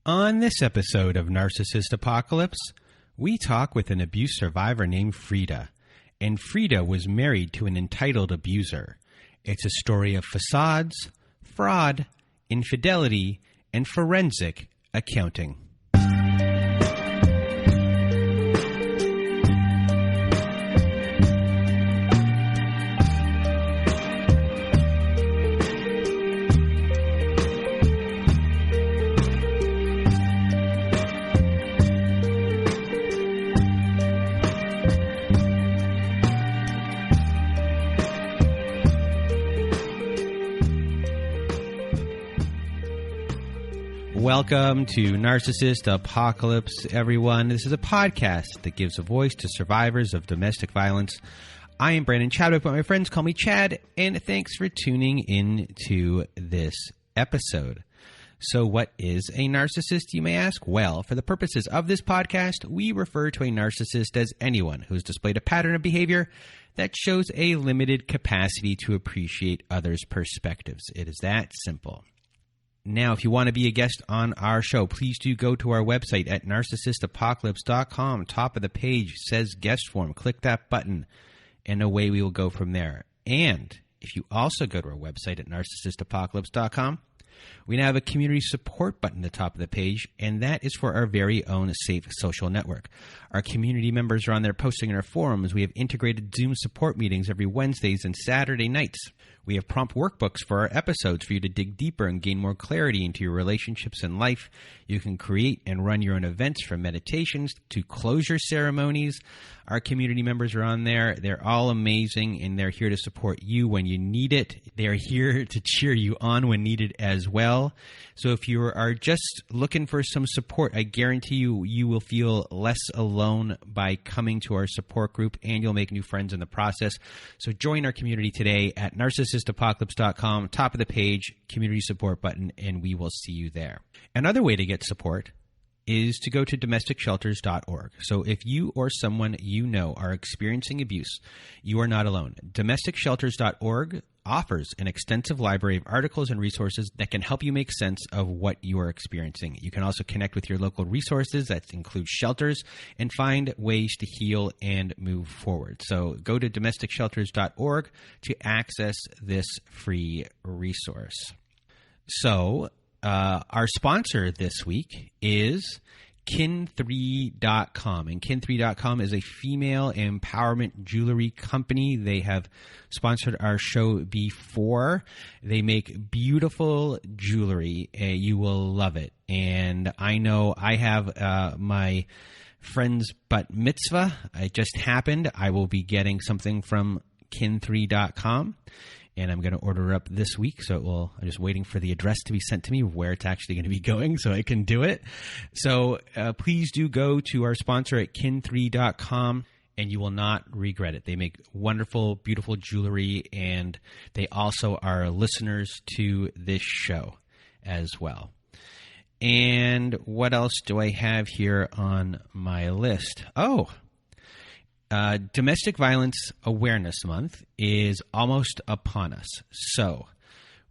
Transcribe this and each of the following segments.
On this episode of Narcissist Apocalypse, we talk with an abuse survivor named Freda. And Freda was married to an entitled abuser. It's a story of facades, fraud, infidelity, and forensic accounting. Welcome to Narcissist Apocalypse, everyone. This is a podcast that gives a voice to survivors of domestic violence. I am Brandon Chadwick, but my friends call me Chad, and thanks for tuning in to this episode. So what is a narcissist, you may ask? Well, for the purposes of this podcast, we refer to a narcissist as anyone who has displayed a pattern of behavior that shows a limited capacity to appreciate others' perspectives. It is that simple. Now, if you want to be a guest on our show, please do go to our website at narcissistapocalypse.com. Top of the page says guest form. Click that button, and away we will go from there. And if you also go to our website at narcissistapocalypse.com, we now have a community support button at the top of the page, and that is for our very own safe social network. Our community members are on there posting in our forums. We have integrated Zoom support meetings every Wednesdays and Saturday nights. We have prompt workbooks for our episodes for you to dig deeper and gain more clarity into your relationships and life. You can create and run your own events, from meditations to closure ceremonies. Our community members are on there. They're all amazing, and they're here to support you when you need it. They're here to cheer you on when needed as well. So if you are just looking for some support, I guarantee you will feel less alone by coming to our support group, and you'll make new friends in the process. So join our community today at narcissistapocalypse.com, top of the page, community support button, and we will see you there. Another way to get support is to go to domesticshelters.org. So if you or someone you know are experiencing abuse, you are not alone. Domesticshelters.org offers an extensive library of articles and resources that can help you make sense of what you are experiencing. You can also connect with your local resources that include shelters and find ways to heal and move forward. So go to domesticshelters.org to access this free resource. So our sponsor this week is kin3.com, and kin3.com is a female empowerment jewelry company. They have sponsored our show before. They make beautiful jewelry. You will love it. And I know I have my friend's bat mitzvah. It just happened. I will be getting something from kin3.com. And I'm going to order up this week, so I'm just waiting for the address to be sent to me where it's actually going to be going so I can do it. So please do go to our sponsor at kin3.com, and you will not regret it. They make wonderful, beautiful jewelry, and they also are listeners to this show as well. And what else do I have here on my list? Domestic Violence Awareness Month is almost upon us. So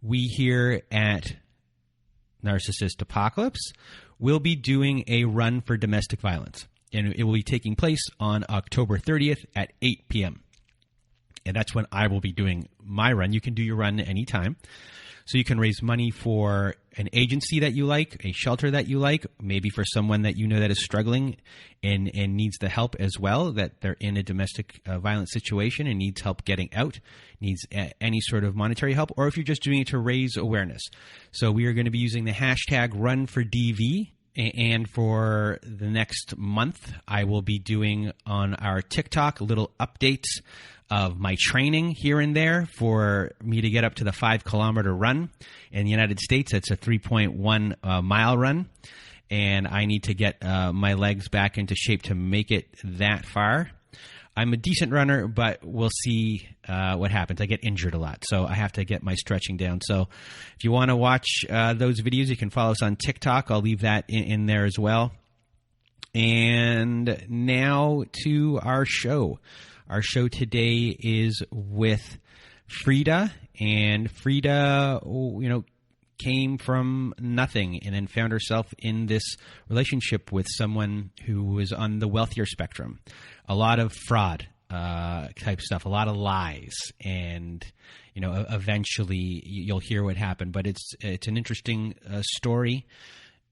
we here at Narcissist Apocalypse will be doing a run for domestic violence. And it will be taking place on October 30th at 8 p.m. And that's when I will be doing my run. You can do your run anytime. So you can raise money for an agency that you like, a shelter that you like, maybe for someone that you know that is struggling and needs the help as well, that they're in a domestic violence situation and needs help getting out, needs any sort of monetary help, or if you're just doing it to raise awareness. So we are going to be using the hashtag #RunForDV. And for the next month, I will be doing on our TikTok little updates of my training here and there for me to get up to the 5-kilometer run. In the United States, it's a 3.1 mile run. And I need to get my legs back into shape to make it that far. I'm a decent runner, but we'll see what happens. I get injured a lot, so I have to get my stretching down. So if you want to watch those videos, you can follow us on TikTok. I'll leave that in there as well. And now to our show. Our show today is with Freda. And Freda, came from nothing and then found herself in this relationship with someone who was on the wealthier spectrum. A lot of fraud type stuff, a lot of lies, and eventually you'll hear what happened. But it's an interesting story,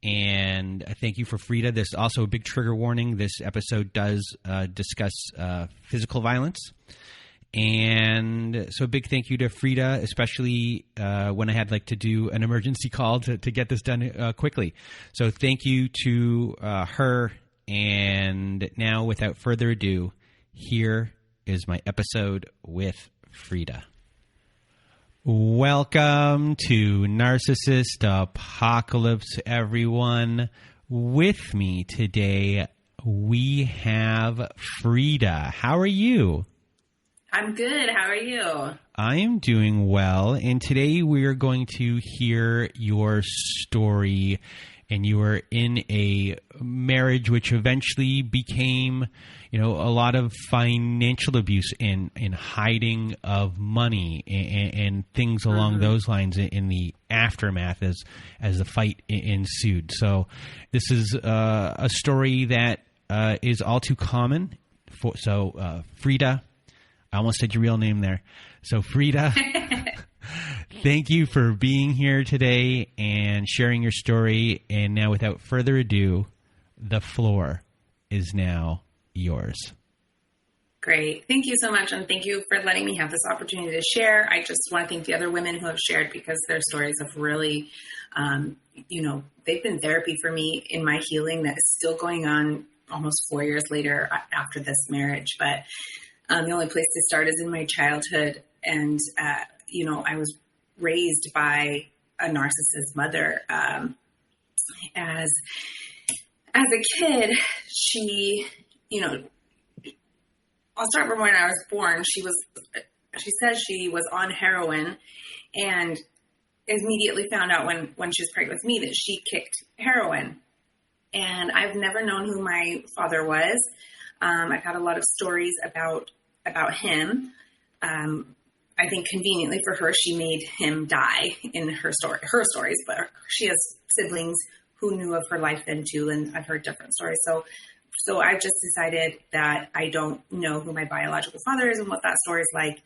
and thank you for Freda. There's also a big trigger warning. This episode does discuss physical violence. And so a big thank you to Freda, especially when I had to do an emergency call to get this done quickly. So thank you to her. And now, without further ado, here is my episode with Freda. Welcome to Narcissist Apocalypse, everyone. With me today, we have Freda. How are you? I'm good. How are you? I am doing well, and today we are going to hear your story. And you were in a marriage which eventually became, a lot of financial abuse and hiding of money and things along those lines in the aftermath as the fight ensued. So this is a story that is all too common. Freda, I almost said your real name there. So Freda, thank you for being here today and sharing your story. And now, without further ado, the floor is now yours. Great. Thank you so much. And thank you for letting me have this opportunity to share. I just want to thank the other women who have shared, because their stories have really, they've been therapy for me in my healing that is still going on almost 4 years later after this marriage. But the only place to start is in my childhood. And, I was raised by a narcissist mother. As a kid, she, I'll start from when I was born. She said she was on heroin, and immediately found out when she was pregnant with me that she kicked heroin. And I've never known who my father was. I've had a lot of stories about him. I think conveniently for her, she made him die in her stories, but she has siblings who knew of her life then too, and I've heard different stories. So I've just decided that I don't know who my biological father is and what that story is like.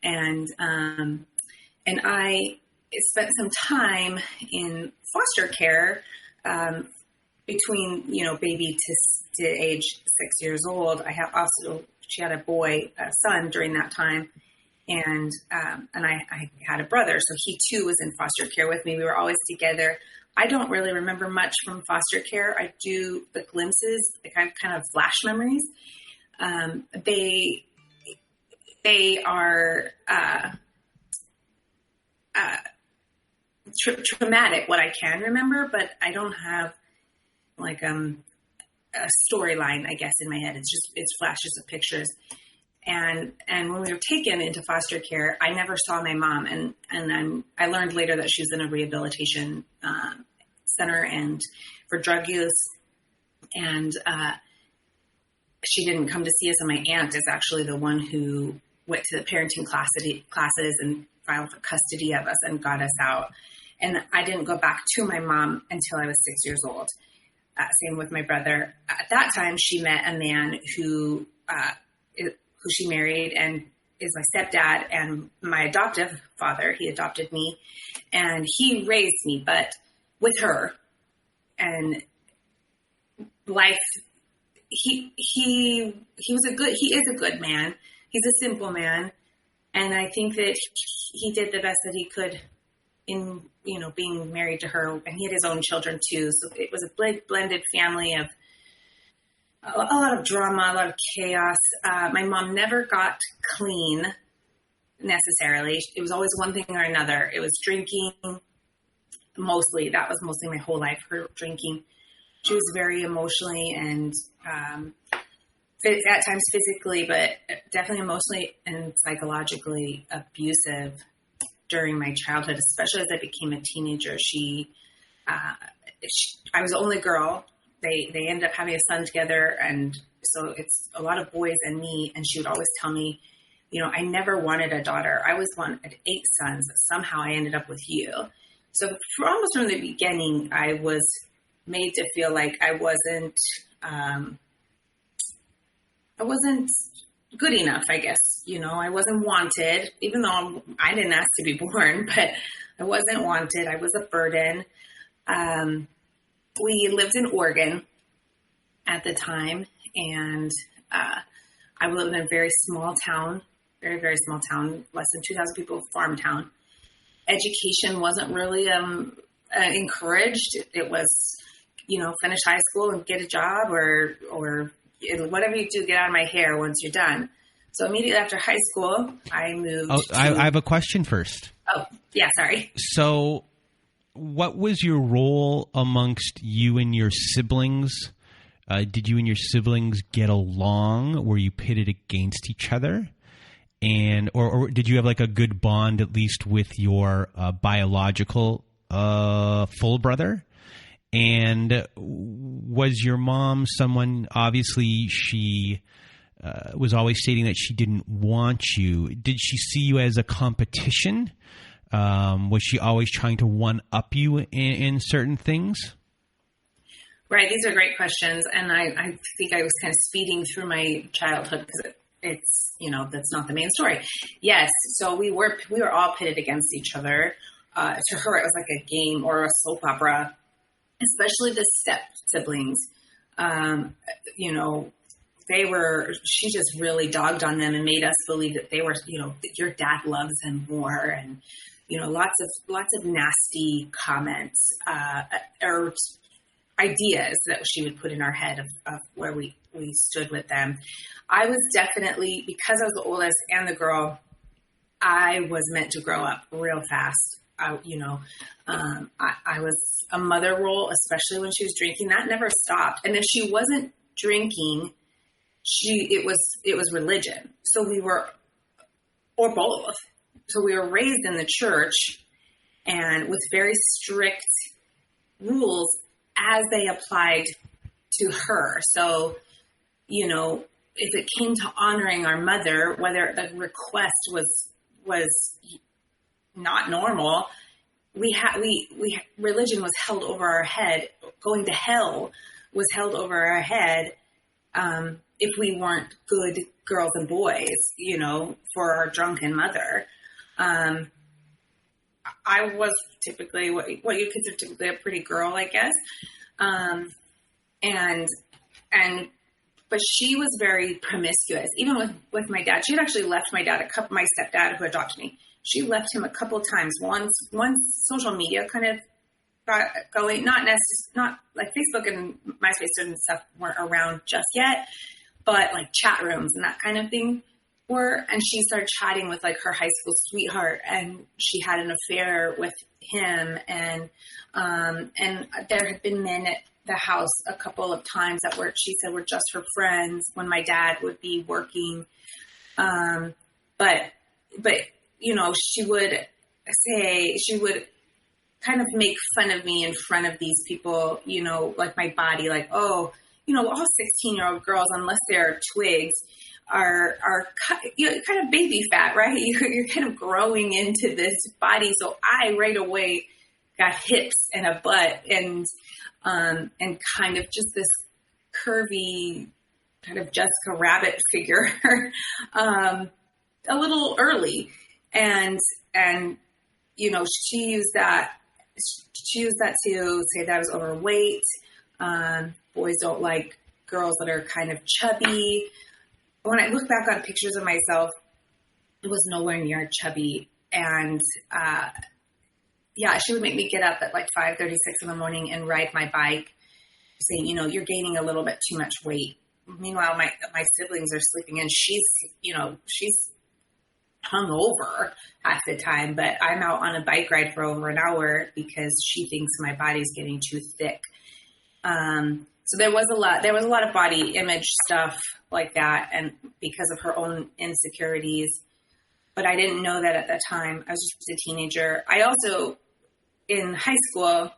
And I spent some time in foster care, between, baby to age 6 years old. She had a son during that time. And I had a brother, so he too was in foster care with me. We were always together. I don't really remember much from foster care. I do the glimpses, kind of flash memories. They are traumatic, what I can remember, but I don't have a storyline, I guess, in my head. It's flashes of pictures. And when we were taken into foster care, I never saw my mom. And I learned later that she was in a rehabilitation center and for drug use. And she didn't come to see us. And my aunt is actually the one who went to the parenting classes and filed for custody of us and got us out. And I didn't go back to my mom until I was 6 years old. Same with my brother. At that time, she met a man who she married and is my stepdad and my adoptive father. He adopted me and he raised me, but with her. And life, he is a good man. He's a simple man. And I think that he did the best that he could in, being married to her, and he had his own children too. So it was a blended family of a lot of drama, a lot of chaos. My mom never got clean necessarily. It was always one thing or another. It was drinking mostly. That was mostly my whole life, her drinking. She was very emotionally and at times physically, but definitely emotionally and psychologically abusive during my childhood, especially as I became a teenager. I was the only girl. They ended up having a son together, and so it's a lot of boys and me. And she would always tell me, I never wanted a daughter. I always wanted 8 sons. Somehow I ended up with you. So almost from the beginning, I was made to feel like I wasn't good enough, I guess. I wasn't wanted, even though I didn't ask to be born, but I wasn't wanted. I was a burden. We lived in Oregon at the time, and I lived in a very small town, very, very small town, less than 2,000 people, farm town. Education wasn't really encouraged. It was, finish high school and get a job, or whatever you do, get out of my hair once you're done. So immediately after high school, I moved. I have a question first. Oh, yeah, sorry. So what was your role amongst you and your siblings? Did you and your siblings get along? Were you pitted against each other? And or did you have like a good bond, at least with your biological full brother? And was your mom someone, obviously she was always stating that she didn't want you. Did she see you as a competition? Was she always trying to one-up you in certain things? Right. These are great questions. And I think I was kind of speeding through my childhood because it's, that's not the main story. Yes. So we were all pitted against each other. To her, it was like a game or a soap opera, especially the step siblings. She just really dogged on them and made us believe that they were, that your dad loves them more. And, lots of nasty comments, or ideas that she would put in our head of where we stood with them. I was definitely, because I was the oldest and the girl, I was meant to grow up real fast. I was a mother role, especially when she was drinking. That never stopped. And if she wasn't drinking, it was religion. So we were, or both. So we were raised in the church and with very strict rules as they applied to her. So, if it came to honoring our mother, whether the request was not normal, religion was held over our head. Going to hell was held over our head. If we weren't good girls and boys, for our drunken mother. I was typically what you consider typically a pretty girl, I guess. But she was very promiscuous, even with my dad. She had actually left my dad my stepdad who adopted me. She left him a couple times. Once social media kind of got going, not like Facebook and MySpace and stuff weren't around just yet, but like chat rooms and that kind of thing were. And she started chatting with like her high school sweetheart, and she had an affair with him. And there had been men at the house a couple of times that she said were just her friends when my dad would be working. But she would kind of make fun of me in front of these people, like my body, like, oh, all 16-year-old girls, unless they're twigs, are kind of baby fat, right? You're kind of growing into this body. So I right away got hips and a butt and kind of just this curvy kind of Jessica Rabbit figure, a little early. And she used that to say that I was overweight. Boys don't like girls that are kind of chubby. When I look back on pictures of myself, it was nowhere near chubby. And, she would make me get up at like 5:36 in the morning and ride my bike, saying, you're gaining a little bit too much weight. Meanwhile, my siblings are sleeping in. She's hungover half the time, but I'm out on a bike ride for over an hour because she thinks my body's getting too thick. So there was a lot of body image stuff like that, and because of her own insecurities, but I didn't know that at the time. I was just a teenager. I also, in high school,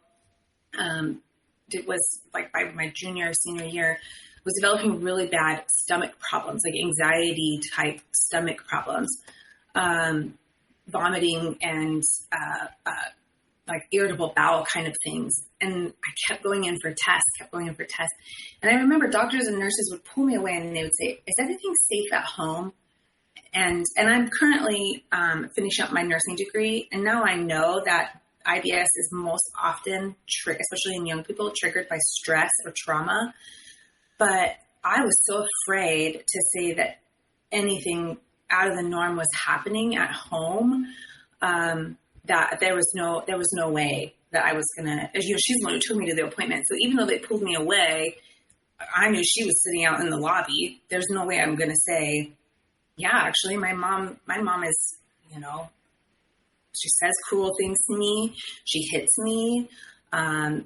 it was like by my junior or senior year, was developing really bad stomach problems, like anxiety type stomach problems, vomiting and like irritable bowel kind of things. And I kept going in for tests. And I remember doctors and nurses would pull me away and they would say, "Is everything safe at home?" And I'm currently finishing up my nursing degree. And now I know that IBS is most often, especially in young people, triggered by stress or trauma. But I was so afraid to say that anything out of the norm was happening at home, that there was no way that I was gonna, she's the one who took me to the appointment. So even though they pulled me away, I knew she was sitting out in the lobby. There's no way I'm going to say, yeah, actually my mom is, she says cruel things to me. She hits me. In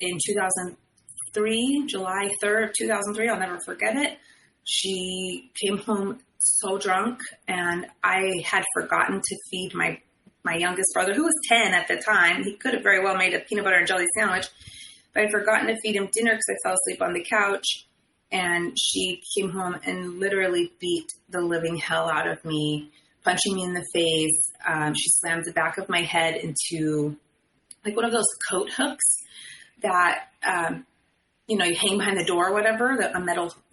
2003, July 3rd, 2003, I'll never forget it. She came home so drunk, and I had forgotten to feed my youngest brother, who was 10 at the time. He could have very well made a peanut butter and jelly sandwich, but I'd forgotten to feed him dinner because I fell asleep on the couch. And she came home and literally beat the living hell out of me, punching me in the face. She slammed the back of my head into like one of those coat hooks that, you hang behind the door or whatever, the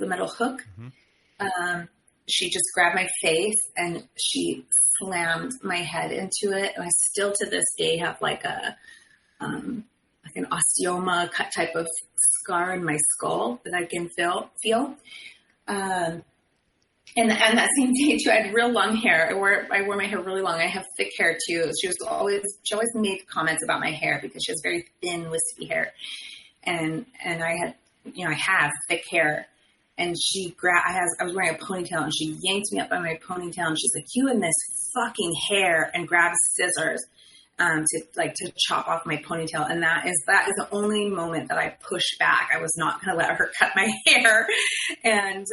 metal hook. Mm-hmm. She just grabbed my face and she slammed my head into it. And I still to this day have like an osteoma cut type of scar in my skull that I can feel. And that same day too, I had real long hair. I wore my hair really long. I have thick hair too. She always made comments about my hair because she has very thin, wispy hair. And I had, I have thick hair. And I was wearing a ponytail and she yanked me up by my ponytail and she's like, "You and this fucking hair," and grabs scissors to chop off my ponytail. And that is the only moment that I pushed back. I was not going to let her cut my hair. And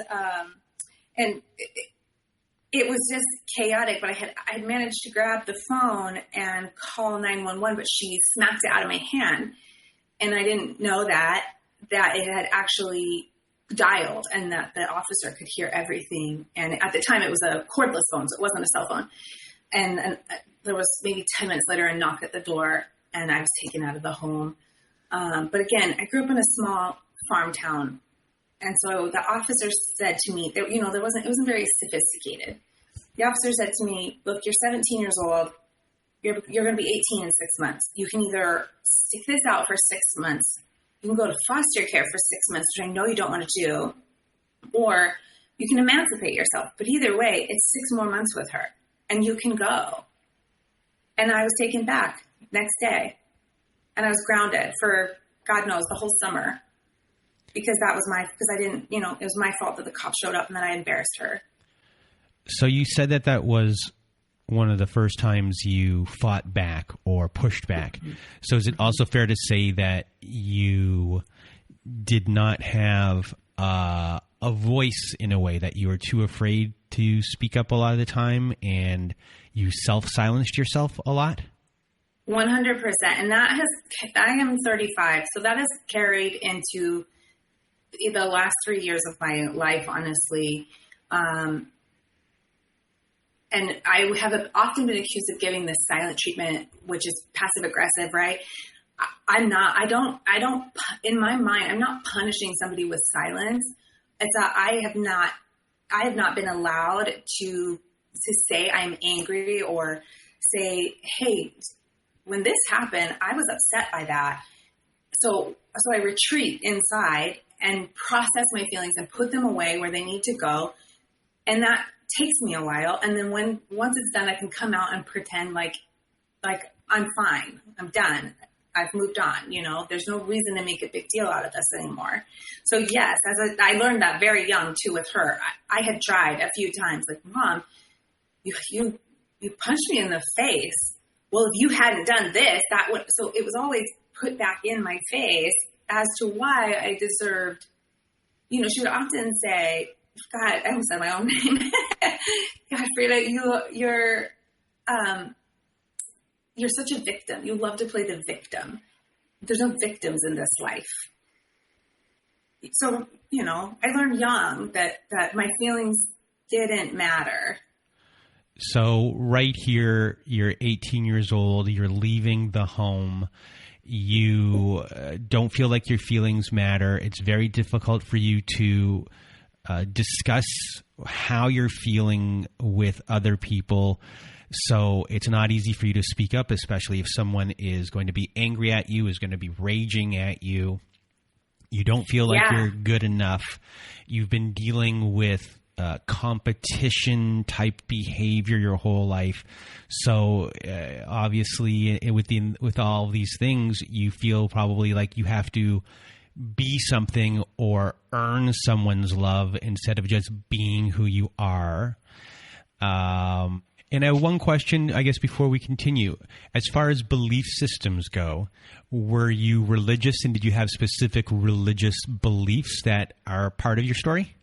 it was just chaotic, but I had managed to grab the phone and call 911, but she smacked it out of my hand. And I didn't know that it had actually dialed and that the officer could hear everything. And at the time it was a cordless phone, so it wasn't a cell phone. And there was maybe 10 minutes later a knock at the door and I was taken out of the home. But again, I grew up in a small farm town. And so the officer said to me, it wasn't very sophisticated. The officer said to me, "Look, you're 17 years old. You're going to be 18 in 6 months. You can either stick this out for 6 months. You can go to foster care for 6 months, which I know you don't want to do, or you can emancipate yourself. But either way, it's 6 more months with her and you can go." And I was taken back next day and I was grounded for God knows the whole summer because I didn't, it was my fault that the cops showed up and then I embarrassed her. So you said that was one of the first times you fought back or pushed back. Mm-hmm. So is it also fair to say that you did not have a voice in a way, that you were too afraid to speak up a lot of the time and you self-silenced yourself a lot? 100%. And I am 35. So that has carried into the last 3 years of my life, honestly. And I have often been accused of giving this silent treatment, which is passive aggressive, right? I'm not, in my mind, I'm not punishing somebody with silence. It's that I have not been allowed to say I'm angry or say, "Hey, when this happened, I was upset by that." So I retreat inside and process my feelings and put them away where they need to go. And that takes me a while. And then once it's done, I can come out and pretend like I'm fine. I'm done. I've moved on. There's no reason to make a big deal out of this anymore. So yes, I learned that very young too with her. I had tried a few times, like, "Mom, you punched me in the face. Well, if you hadn't done this, that would," so it was always put back in my face as to why I deserved, she would often say, God, I almost said my own name. God, Freda, you're such a victim. You love to play the victim. There's no victims in this life. So, I learned young that my feelings didn't matter. So right here, you're 18 years old, you're leaving the home, you don't feel like your feelings matter. It's very difficult for you to discuss how you're feeling with other people. So it's not easy for you to speak up, especially if someone is going to be angry at you, is going to be raging at you. You don't feel like you're good enough. You've been dealing with competition type behavior your whole life. So obviously with all these things, you feel probably like you have to be something or earn someone's love instead of just being who you are. And I have one question, I guess, before we continue. As far as belief systems go, were you religious, and did you have specific religious beliefs that are part of your story?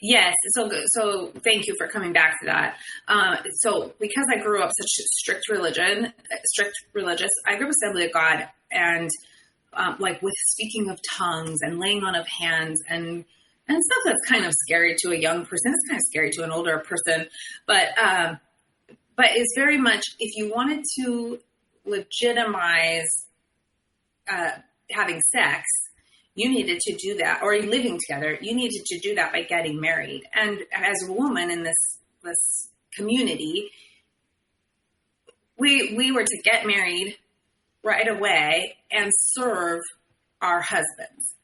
Yes. So thank you for coming back to that. So because I grew up such strict religious, I grew up Assembly of God, and like with speaking of tongues and laying on of hands and stuff that's kind of scary to a young person. It's kind of scary to an older person, but it's very much, if you wanted to legitimize having sex, you needed to do that, or living together, you needed to do that by getting married. And as a woman in this community, we were to get married right away and serve our husbands.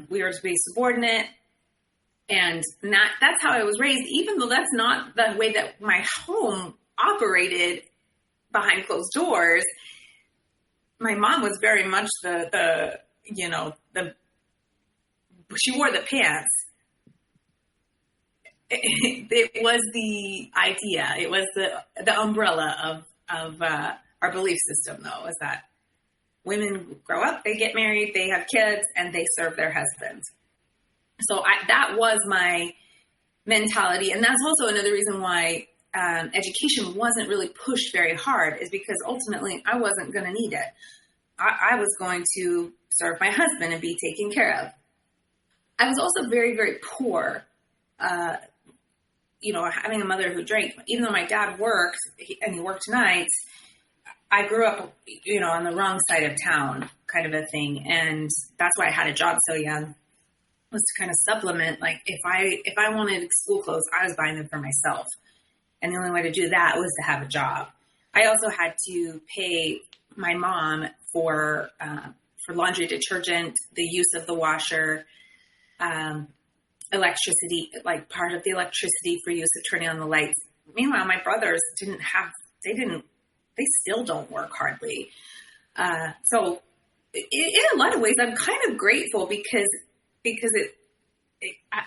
We were to be subordinate, and that's how I was raised, even though that's not the way that my home operated behind closed doors. My mom was very much she wore the pants. It was the idea. It was the umbrella of our belief system, though, is that women grow up, they get married, they have kids, and they serve their husbands. So that was my mentality. And that's also another reason why education wasn't really pushed very hard, is because ultimately I wasn't going to need it. I was going to serve my husband and be taken care of. I was also very, very poor, having a mother who drank. Even though my dad worked, and he worked nights, I grew up, on the wrong side of town, kind of a thing. And that's why I had a job so young, was to kind of supplement. Like if I wanted school clothes, I was buying them for myself. And the only way to do that was to have a job. I also had to pay my mom for laundry detergent, the use of the washer, electricity, like part of the electricity for use of turning on the lights. Meanwhile, my brothers they still don't work hardly. So in a lot of ways, I'm kind of grateful because it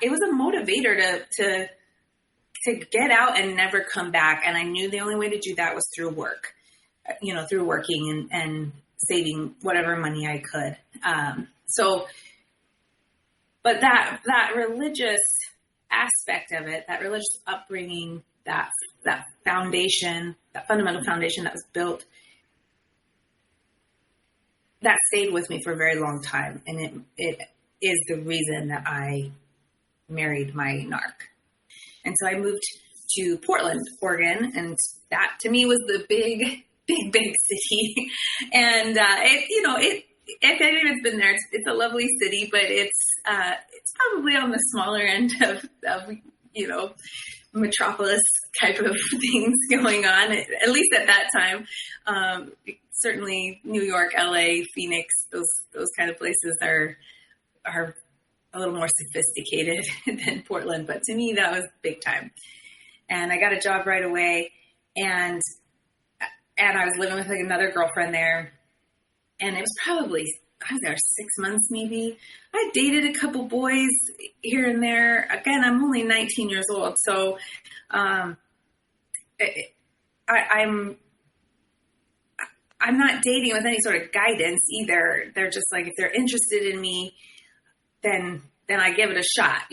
was a motivator to get out and never come back. And I knew the only way to do that was through work, through working and saving whatever money I could. But that religious aspect of it, that religious upbringing, that foundation, that fundamental foundation that was built, that stayed with me for a very long time. And it is the reason that I married my narc. And so I moved to Portland, Oregon, and that to me was the big city. And if anyone's been there, it's a lovely city, but it's probably on the smaller end of metropolis type of things going on, at least at that time. Certainly New York, LA, Phoenix, those kind of places are a little more sophisticated than Portland. But to me, that was big time. And I got a job right away, and I was living with another girlfriend there. And it was probably, I was there 6 months maybe. I dated a couple boys here and there. Again, I'm only 19 years old. So I'm not dating with any sort of guidance either. They're just like, if they're interested in me, then I give it a shot,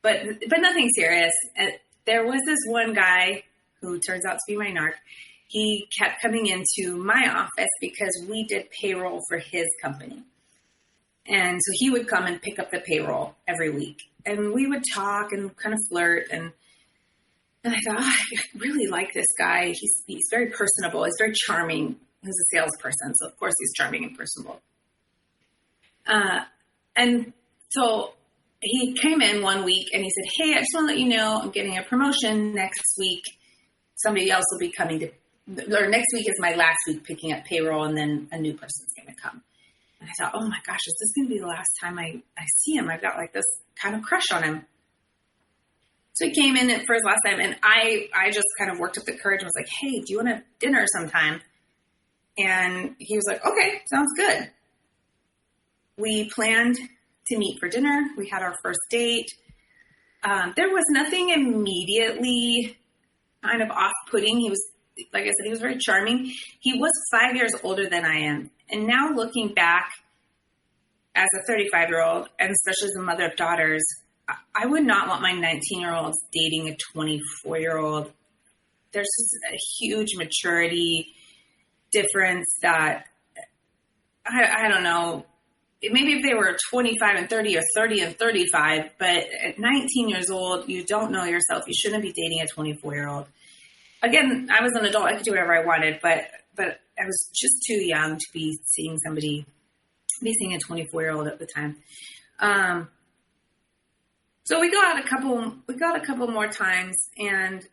but nothing serious. There was this one guy who turns out to be my narc. He kept coming into my office because we did payroll for his company. And so he would come and pick up the payroll every week. And we would talk and kind of flirt. And And I thought, I really like this guy. He's very personable. He's very charming. He's a salesperson, so of course he's charming and personable. And so he came in one week and he said, hey, I just want to let you know I'm getting a promotion next week. Somebody else will be coming or next week is my last week picking up payroll, and then a new person's going to come. And I thought, oh my gosh, is this going to be the last time I see him? I've got like this kind of crush on him. So he came in for his last time, and I just kind of worked up the courage and was like, hey, do you want to dinner sometime? And he was like, okay, sounds good. We planned to meet for dinner. We had our first date. There was nothing immediately kind of off-putting. He was, like I said, he was very charming. He was 5 years older than I am. And now looking back as a 35-year-old, and especially as a mother of daughters, I would not want my 19-year-olds dating a 24-year-old. There's just a huge maturity difference that, I don't know, maybe if they were 25 and 30 or 30 and 35, but at 19 years old, you don't know yourself. You shouldn't be dating a 24-year-old. Again, I was an adult. I could do whatever I wanted, but I was just too young to be seeing a 24-year-old at the time. So we got a couple more times, and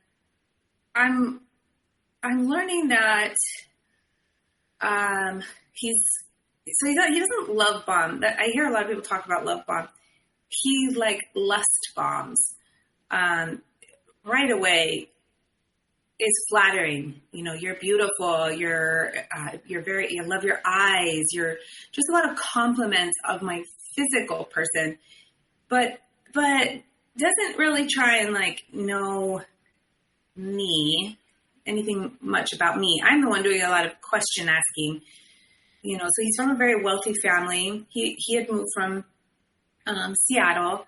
I'm learning that he doesn't love bomb. I hear a lot of people talk about love bomb. He like lust bombs right away. Is flattering. You know, you're beautiful. You're very. I love your eyes. You're just a lot of compliments of my physical person, but doesn't really try and like know me, anything much about me. I'm the one doing a lot of question asking. You know, so he's from a very wealthy family. He had moved from Seattle.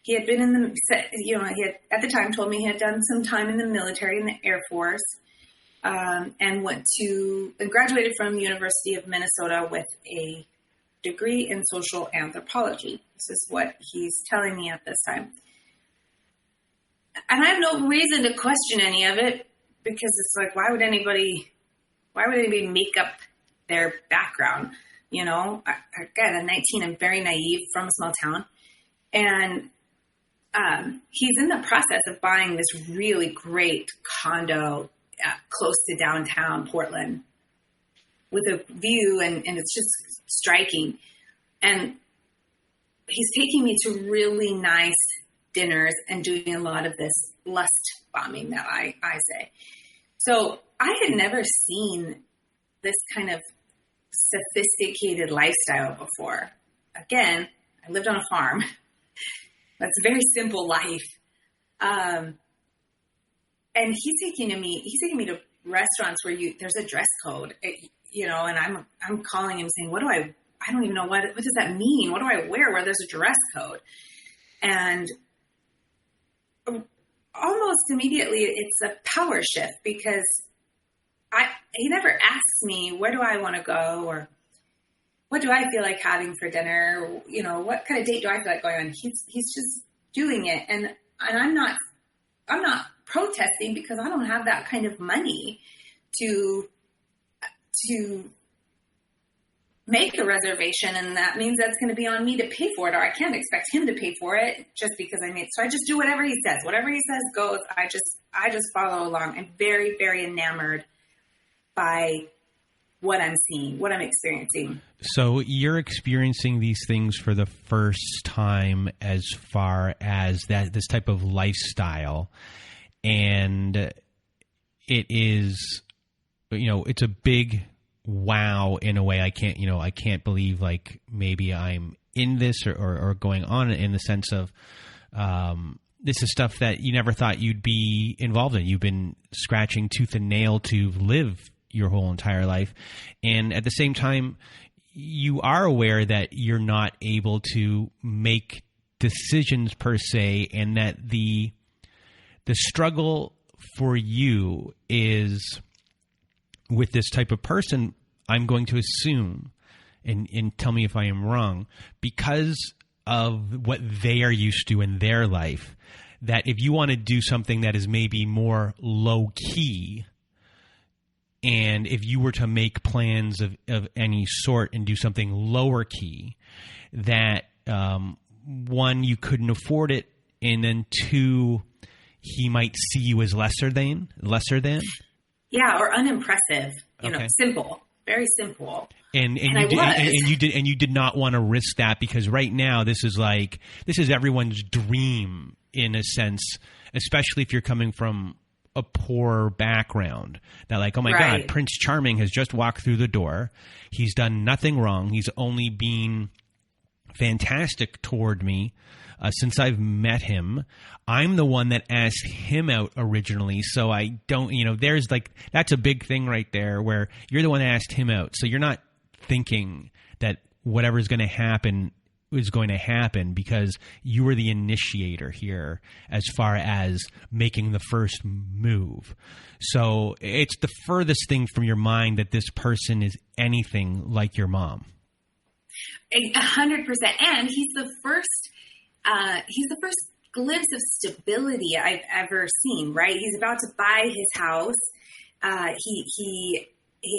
He had been in he had at the time told me he had done some time in the military, in the Air Force, and graduated from the University of Minnesota with a degree in social anthropology. This is what he's telling me at this time. And I have no reason to question any of it, because it's like, why would anybody make up their background? You know, again, at 19, I'm very naive, from a small town. And he's in the process of buying this really great condo close to downtown Portland with a view, and it's just striking. And he's taking me to really nice dinners and doing a lot of this lust bombing that I say. So I had never seen this kind of sophisticated lifestyle before. Again, I lived on a farm. That's a very simple life. And he's taking me to restaurants where there's a dress code, and I'm calling him saying, I don't even know what does that mean? What do I wear where there's a dress code? And almost immediately it's a power shift, because he never asks me, where do I want to go? Or what do I feel like having for dinner? Or, what kind of date do I feel like going on? He's just doing it. And I'm not protesting, because I don't have that kind of money to make a reservation. And that means that's going to be on me to pay for it, or I can't expect him to pay for it just because I made. So I just do whatever he says. Whatever he says goes. I just follow along. I'm very, very enamored by what I'm seeing, what I'm experiencing. So you're experiencing these things for the first time as far as this type of lifestyle. And it is, it's a big wow in a way. I can't believe like maybe I'm in this or going on, in the sense of this is stuff that you never thought you'd be involved in. You've been scratching tooth and nail to live your whole entire life. And at the same time, you are aware that you're not able to make decisions per se, and that the struggle for you is with this type of person. I'm going to assume, and tell me if I am wrong, because of what they are used to in their life, that if you want to do something that is maybe more low key, and if you were to make plans of any sort and do something lower key, that one, you couldn't afford it, and then two, he might see you as lesser than. Yeah, or unimpressive. You know, simple, very simple. And you did not want to risk that, because right now this is everyone's dream in a sense, especially if you're coming from a poor background. That like, oh my God, Prince Charming has just walked through the door. He's done nothing wrong. He's only been fantastic toward me since I've met him. I'm the one that asked him out originally, so I don't, there's like, that's a big thing right there where you're the one that asked him out. So you're not thinking that whatever's going to happen is going to happen, because you were the initiator here as far as making the first move. So it's the furthest thing from your mind that this person is anything like your mom. 100%. And he's the first glimpse of stability I've ever seen, right? He's about to buy his house. He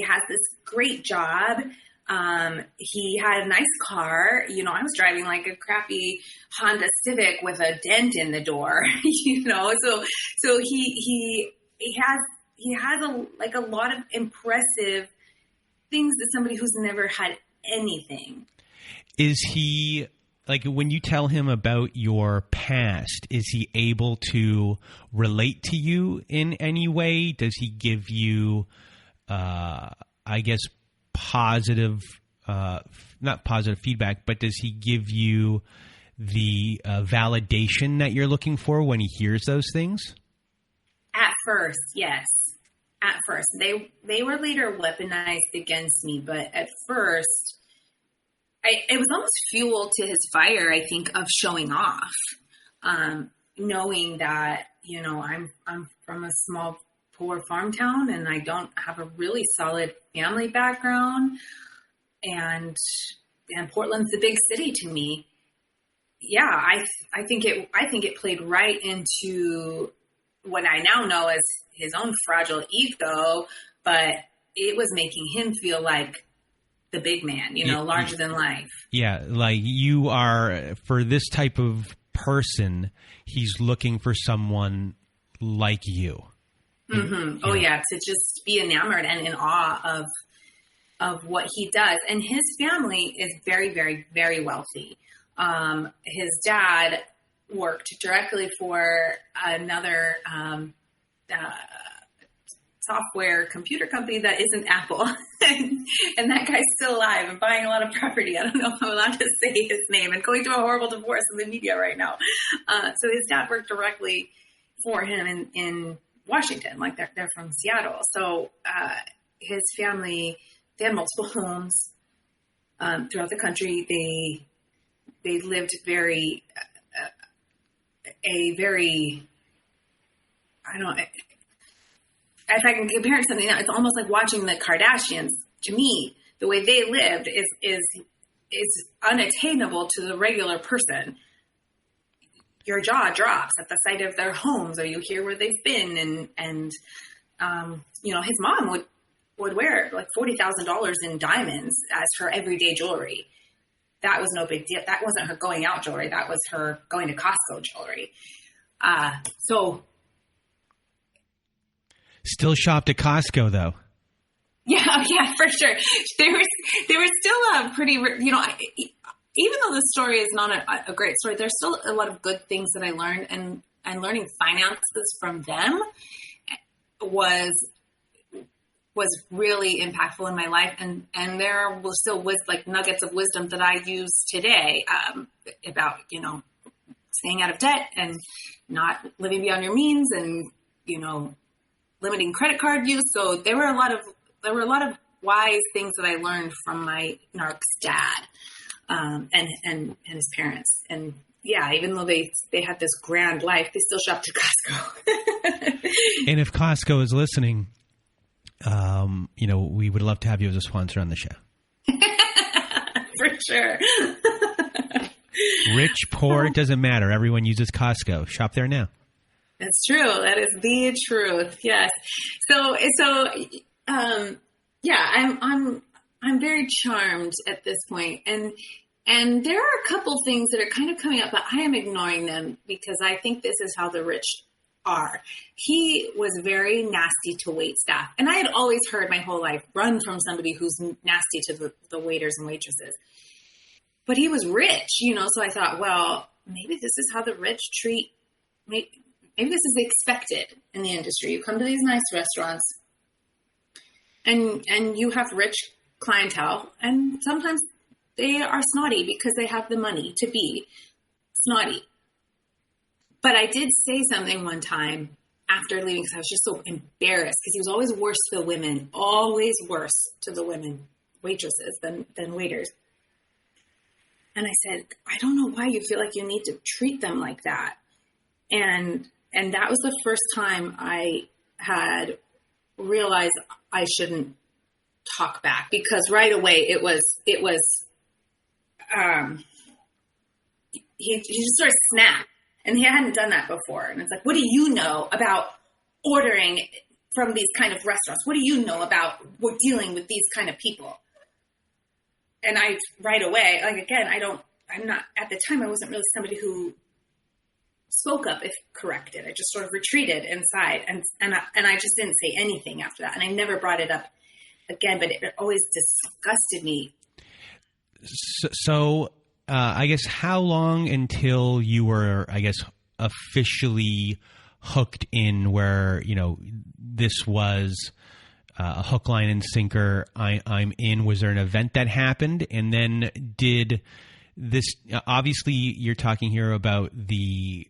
has this great job. He had a nice car. I was driving like a crappy Honda Civic with a dent in the door, so he has a lot of impressive things that somebody who's never had anything. Is he, like, when you tell him about your past, is he able to relate to you in any way? Does he give you, positive, not positive feedback, but does he give you the validation that you're looking for when he hears those things? At first, yes. At first. They were later weaponized against me, but at first, it was almost fuel to his fire, I think, of showing off, knowing that, I'm from a small, poor farm town, and I don't have a really solid family background, and Portland's a big city to me. Yeah, I think it played right into what I now know as his own fragile ego, but it was making him feel like the big man, larger than life. Yeah, like you are, for this type of person, he's looking for someone like you. Mm-hmm. Oh yeah, to just be enamored and in awe of what he does. And his family is very, very, very wealthy. His dad worked directly for another software computer company that isn't Apple. And that guy's still alive and buying a lot of property. I don't know if I'm allowed to say his name, and going through a horrible divorce in the media right now. So his dad worked directly for him in Washington, like they're from Seattle. So his family, they had multiple homes throughout the country. They lived very, I don't know, if I can compare it to something else, it's almost like watching the Kardashians. To me, the way they lived is unattainable to the regular person. Your jaw drops at the sight of their homes, or you hear where they've been. And his mom would wear like $40,000 in diamonds as her everyday jewelry. That was no big deal. That wasn't her going out jewelry. That was her going to Costco jewelry. Still shopped at Costco, though. Yeah, for sure. They were still pretty, even though the story is not a great story, there's still a lot of good things that I learned, and learning finances from them was really impactful in my life. And there was still nuggets of wisdom that I use today, about, staying out of debt and not living beyond your means, and, limiting credit card use. So there were a lot of wise things that I learned from my narc's dad, and his parents. And yeah, even though they had this grand life, they still shopped at Costco. And if Costco is listening, we would love to have you as a sponsor on the show. For sure. Rich, poor, it doesn't matter. Everyone uses Costco. Shop there now. That's true. That is the truth. Yes. So, yeah, I'm very charmed at this point. And there are a couple things that are kind of coming up, but I am ignoring them because I think this is how the rich are. He was very nasty to wait staff. And I had always heard my whole life, run from somebody who's nasty to the waiters and waitresses. But he was rich, so I thought, well, maybe this is how the rich treat, maybe this is expected in the industry. You come to these nice restaurants and you have rich clientele, and sometimes they are snotty because they have the money to be snotty. But I did say something one time after leaving because I was just so embarrassed because he was always worse to the women, always worse to the women, waitresses than waiters. And I said, I don't know why you feel like you need to treat them like that. And that was the first time I had realized I shouldn't talk back, because right away it was he just sort of snapped, and he hadn't done that before. And it's like, what do you know about ordering from these kind of restaurants? What do you know about dealing with these kind of people? And I, right away, I'm not, at the time, I wasn't really somebody who spoke up if corrected. I just sort of retreated inside, and I just didn't say anything after that. And I never brought it up again, but it always disgusted me. So I guess how long until you were, officially hooked in where, this was a hook, line, and sinker, I'm in? Was there an event that happened? And then did this, obviously you're talking here about the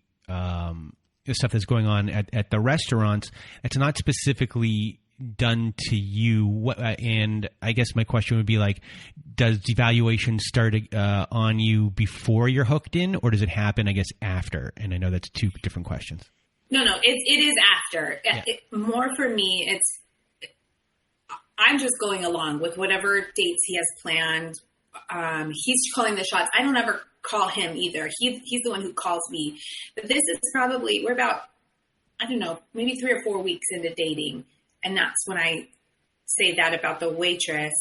stuff that's going on at the restaurants. It's not specifically done to you. And I guess my question would be like, does devaluation start on you before you're hooked in, or does it happen, I guess, after? And I know that's two different questions. No, it is after. Yeah. More for me, I'm just going along with whatever dates he has planned. He's calling the shots. I don't ever call him either. He's the one who calls me. But this is probably, we're about, I don't know, maybe 3 or 4 weeks into dating. And that's when I say that about the waitress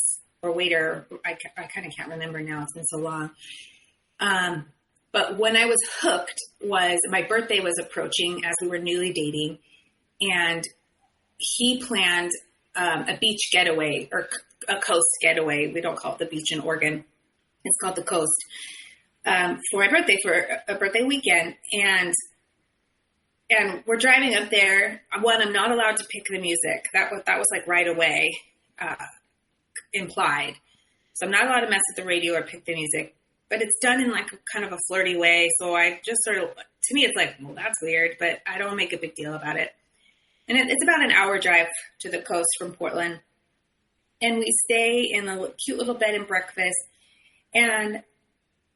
or waiter. I kind of can't remember now. It's been so long. But when I was hooked was my birthday was approaching as we were newly dating. And he planned a beach getaway or a coast getaway. We don't call it the beach in Oregon. It's called the coast, for my birthday, for a birthday weekend. And we're driving up there. One, I'm not allowed to pick the music. That was like right away, implied. So I'm not allowed to mess with the radio or pick the music, but it's done in like a kind of a flirty way. So I just sort of, to me, it's like, well, that's weird, but I don't make a big deal about it. And it's about an hour drive to the coast from Portland. And we stay in a cute little bed and breakfast. And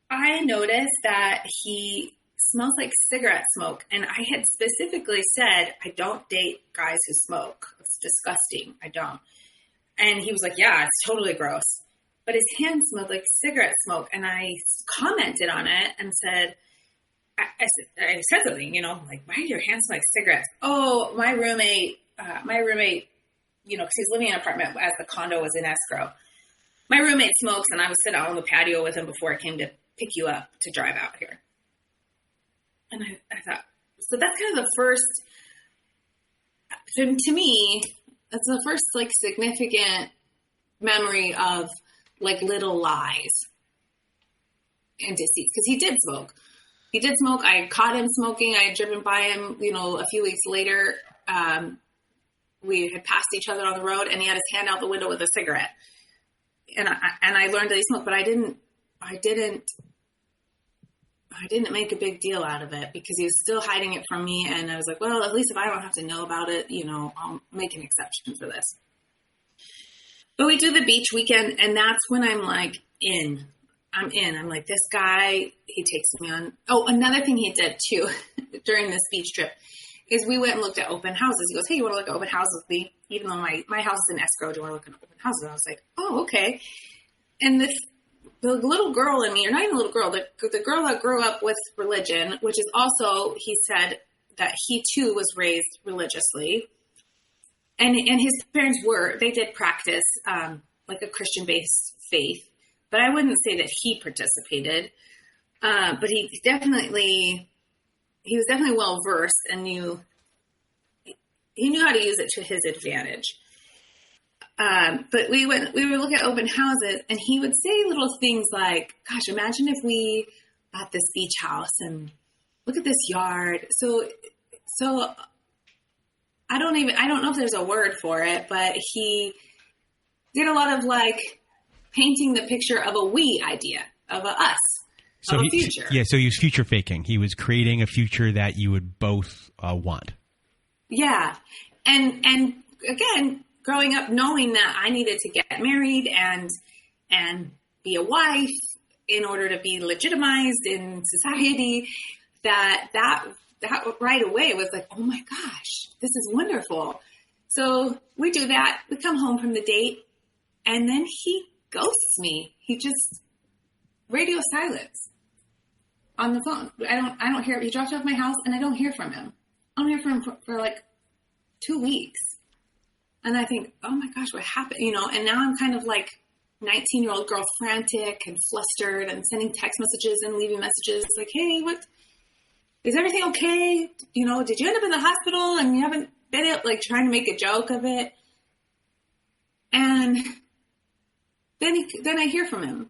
I noticed that he smells like cigarette smoke. And I had specifically said, I don't date guys who smoke. It's disgusting. I don't. And he was like, yeah, it's totally gross. But his hand smelled like cigarette smoke. And I commented on it and said, I said something, like, why do your hands smell like cigarettes? Oh, my roommate, because he's living in an apartment as the condo was in escrow. My roommate smokes, and I was sitting out on the patio with him before I came to pick you up to drive out here. And I thought, so that's kind of the first, to me, that's the first, like, significant memory of, like, little lies and deceits. Because he did smoke. I caught him smoking. I had driven by him, a few weeks later. We had passed each other on the road, and he had his hand out the window with a cigarette. And I learned that he smoked, but I didn't make a big deal out of it because he was still hiding it from me. And I was like, well, at least if I don't have to know about it, I'll make an exception for this. But we do the beach weekend, and that's when I'm like in. I'm like, this guy, he takes me on. Oh, another thing he did too during this beach trip is we went and looked at open houses. He goes, hey, you want to look at open houses with me? Even though my house is in escrow, do you want to look at open houses? And I was like, oh, okay. And the little girl in me, or not even a little girl, the girl that grew up with religion, which is also, he said that he too was raised religiously. And his parents they did practice like a Christian-based faith, but I wouldn't say that he participated. But he was definitely well-versed and knew how to use it to his advantage. But we would look at open houses, and he would say little things like, gosh, imagine if we bought this beach house and look at this yard. So I don't know if there's a word for it, but he did a lot of like painting the picture of a we idea, of a us, of a future. Yeah, so he was future faking. He was creating a future that you would both want. Yeah. And again, growing up knowing that I needed to get married and be a wife in order to be legitimized in society, that right away was like, oh my gosh, this is wonderful. So we do that. We come home from the date, and then he ghosts me. He just radio silence on the phone. I don't hear. He dropped off my house, and I don't hear from him. I don't hear from him for like 2 weeks. And I think, oh my gosh, what happened? And now I'm kind of like 19-year-old girl, frantic and flustered, and sending text messages and leaving messages like, hey, what? Is everything okay? Did you end up in the hospital and you haven't been it? Like trying to make a joke of it. And then I hear from him,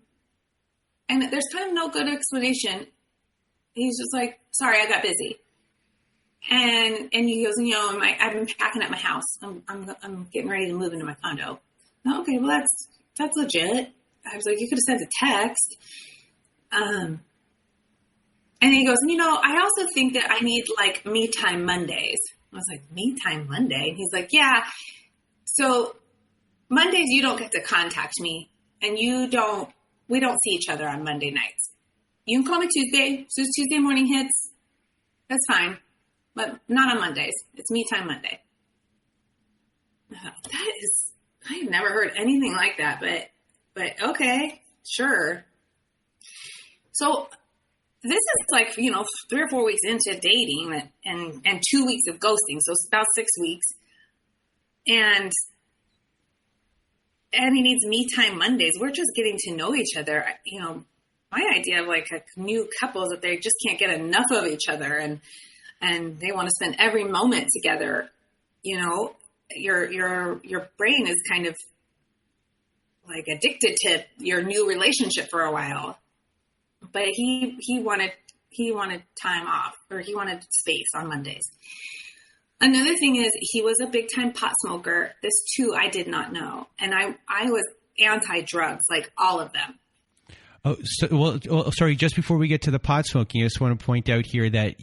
and there's kind of no good explanation. He's just like, sorry, I got busy. And he goes, I've been packing up my house. I'm getting ready to move into my condo. Oh, okay, well that's legit. I was like, you could have sent a text. And he goes, I also think that I need like me time Mondays. I was like, me time Monday? And he's like, yeah. So Mondays you don't get to contact me, and we don't see each other on Monday nights. You can call me Tuesday. So Tuesday morning hits. That's fine. But not on Mondays. It's me time Monday. I have never heard anything like that, but okay, sure. So this is like, 3 or 4 weeks into dating and 2 weeks of ghosting. So it's about 6 weeks. And he needs me time Mondays. We're just getting to know each other. My idea of like a new couple is that they just can't get enough of each other, and they want to spend every moment together. Your brain is kind of like addicted to your new relationship for a while. But he wanted time off, or he wanted space on Mondays. Another thing is he was a big time pot smoker. This too, I did not know. And I was anti-drugs, like all of them. Oh, sorry. Just before we get to the pot smoking, I just want to point out here that,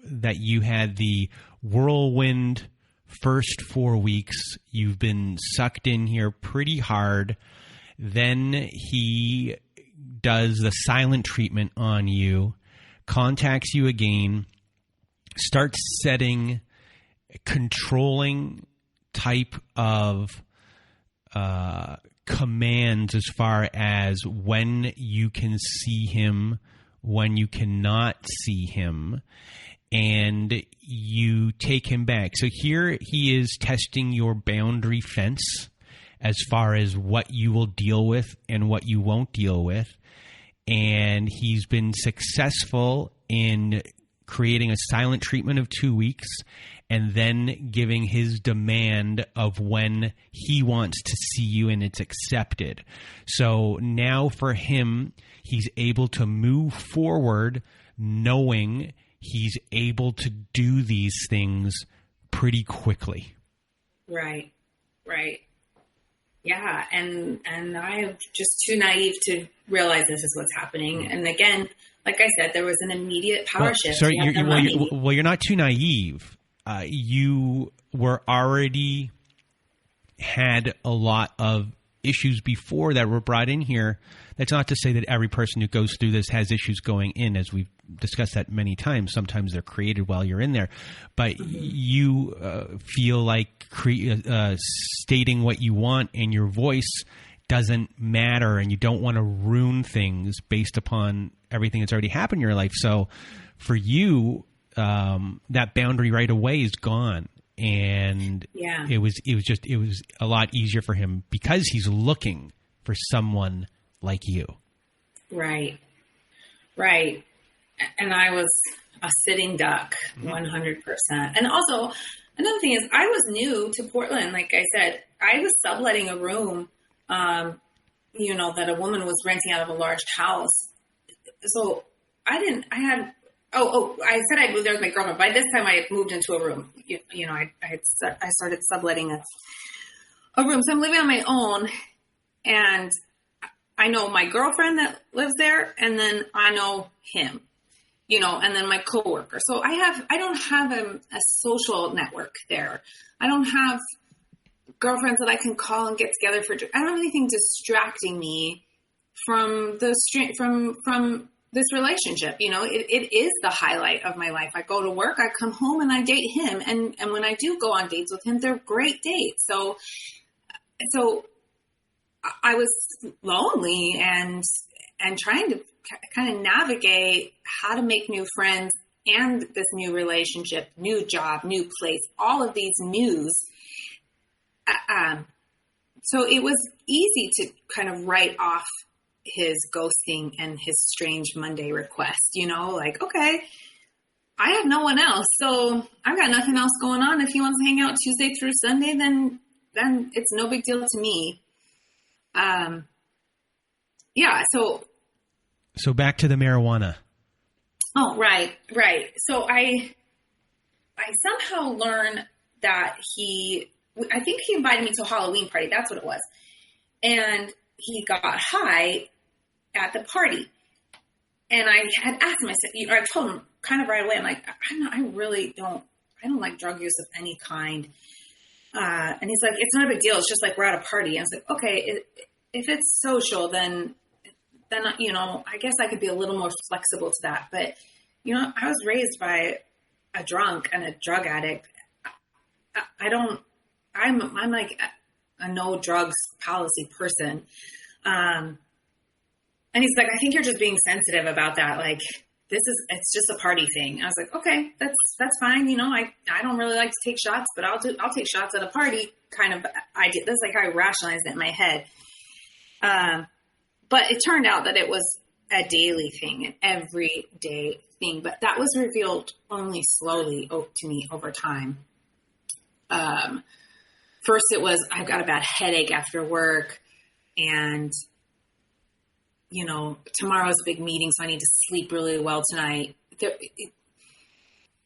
that you had the whirlwind first 4 weeks. You've been sucked in here pretty hard. Then he does the silent treatment on you, contacts you again, starts setting controlling type of commands as far as when you can see him, when you cannot see him, and you take him back. So here he is testing your boundary fence as far as what you will deal with and what you won't deal with. And he's been successful in creating a silent treatment of 2 weeks and then giving his demand of when he wants to see you and it's accepted. So now for him, he's able to move forward knowing he's able to do these things pretty quickly. Right. Yeah, and I'm just too naive to realize this is what's happening. And again, like I said, there was an immediate power shift. Sorry, you're not too naive. You were already had a lot of issues before that were brought in here. That's not to say that every person who goes through this has issues going in, as we've discussed that many times. Sometimes they're created while you're in there. But you feel like stating what you want and your voice doesn't matter, and you don't want to ruin things based upon everything that's already happened in your life. So for you, that boundary right away is gone. And it was a lot easier for him because he's looking for someone like you. Right. And I was a sitting duck, 100%. And also, another thing is, I was new to Portland. Like I said, I was subletting a room, that a woman was renting out of a large house. So I said I'd moved there with my girlfriend. By this time, I had moved into a room. I started subletting a room. So I'm living on my own, and I know my girlfriend that lives there, and then I know him, and then my coworker. So I don't have a social network there. I don't have girlfriends that I can call and get together for. I don't have anything distracting me from from this relationship. It is the highlight of my life. I go to work, I come home, and I date him. And when I do go on dates with him, they're great dates. So I was lonely and trying to kind of navigate how to make new friends and this new relationship, new job, new place, all of these news. So it was easy to kind of write off his ghosting and his strange Monday request, like, okay, I have no one else. So I've got nothing else going on. If he wants to hang out Tuesday through Sunday, then it's no big deal to me. So back to the marijuana. Oh, right. So I somehow learned that I think he invited me to a Halloween party. That's what it was. And he got high at the party. And I had asked him, I told him kind of right away, I'm like, I don't like drug use of any kind. And he's like, it's not a big deal. It's just like we're at a party. And I was like, okay, if it's social, then, I guess I could be a little more flexible to that. But, I was raised by a drunk and a drug addict. I'm like a no drugs policy person. And he's like, I think you're just being sensitive about that. Like, it's just a party thing. I was like, okay, that's fine. I don't really like to take shots, but I'll take shots at a party kind of idea. That's like how I rationalized it in my head. But it turned out that it was a daily thing, an everyday thing. But that was revealed only slowly to me over time. First it was, I've got a bad headache after work, and tomorrow's a big meeting, so I need to sleep really well tonight.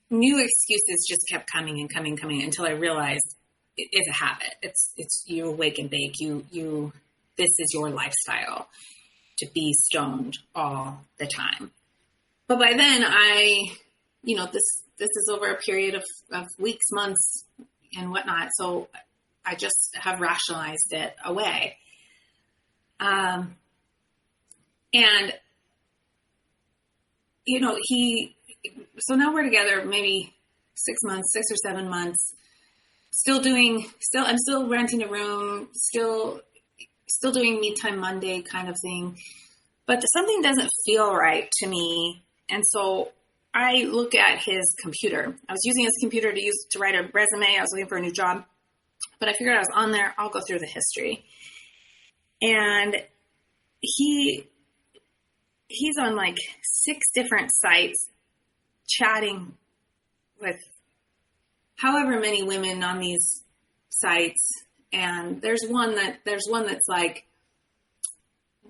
New excuses just kept coming and coming until I realized it's a habit. It's you wake and bake. This is your lifestyle, to be stoned all the time. But by then this is over a period of weeks, months, and whatnot. So I just have rationalized it away. So now we're together maybe 6 or 7 months, I'm still renting a room, still doing Me Time Monday kind of thing, but something doesn't feel right to me. And so I look at his computer. I was using his computer to write a resume. I was looking for a new job, but I figured I was on there. I'll go through the history. And he's on like 6 different sites chatting with however many women on these sites. And there's one that's like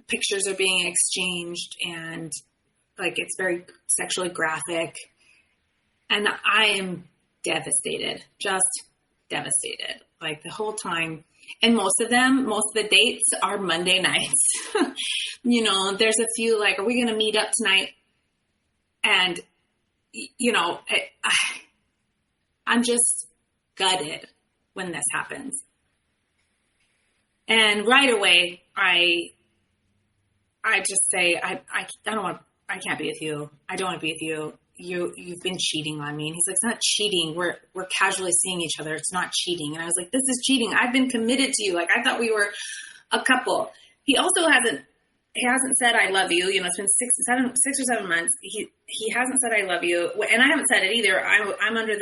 pictures are being exchanged and like it's very sexually graphic. And I am devastated, just devastated, like the whole time. And most of the dates are Monday nights. There's a few like, are we going to meet up tonight? And, I'm just gutted when this happens. And right away, I just say, I can't be with you. I don't want to be with you. You've been cheating on me. And he's like, it's not cheating. We're casually seeing each other. It's not cheating. And I was like, this is cheating. I've been committed to you. Like, I thought we were a couple. he also hasn't said I love you. You know, it's been 6 or 7 months. He hasn't said I love you, and I haven't said it either. I'm under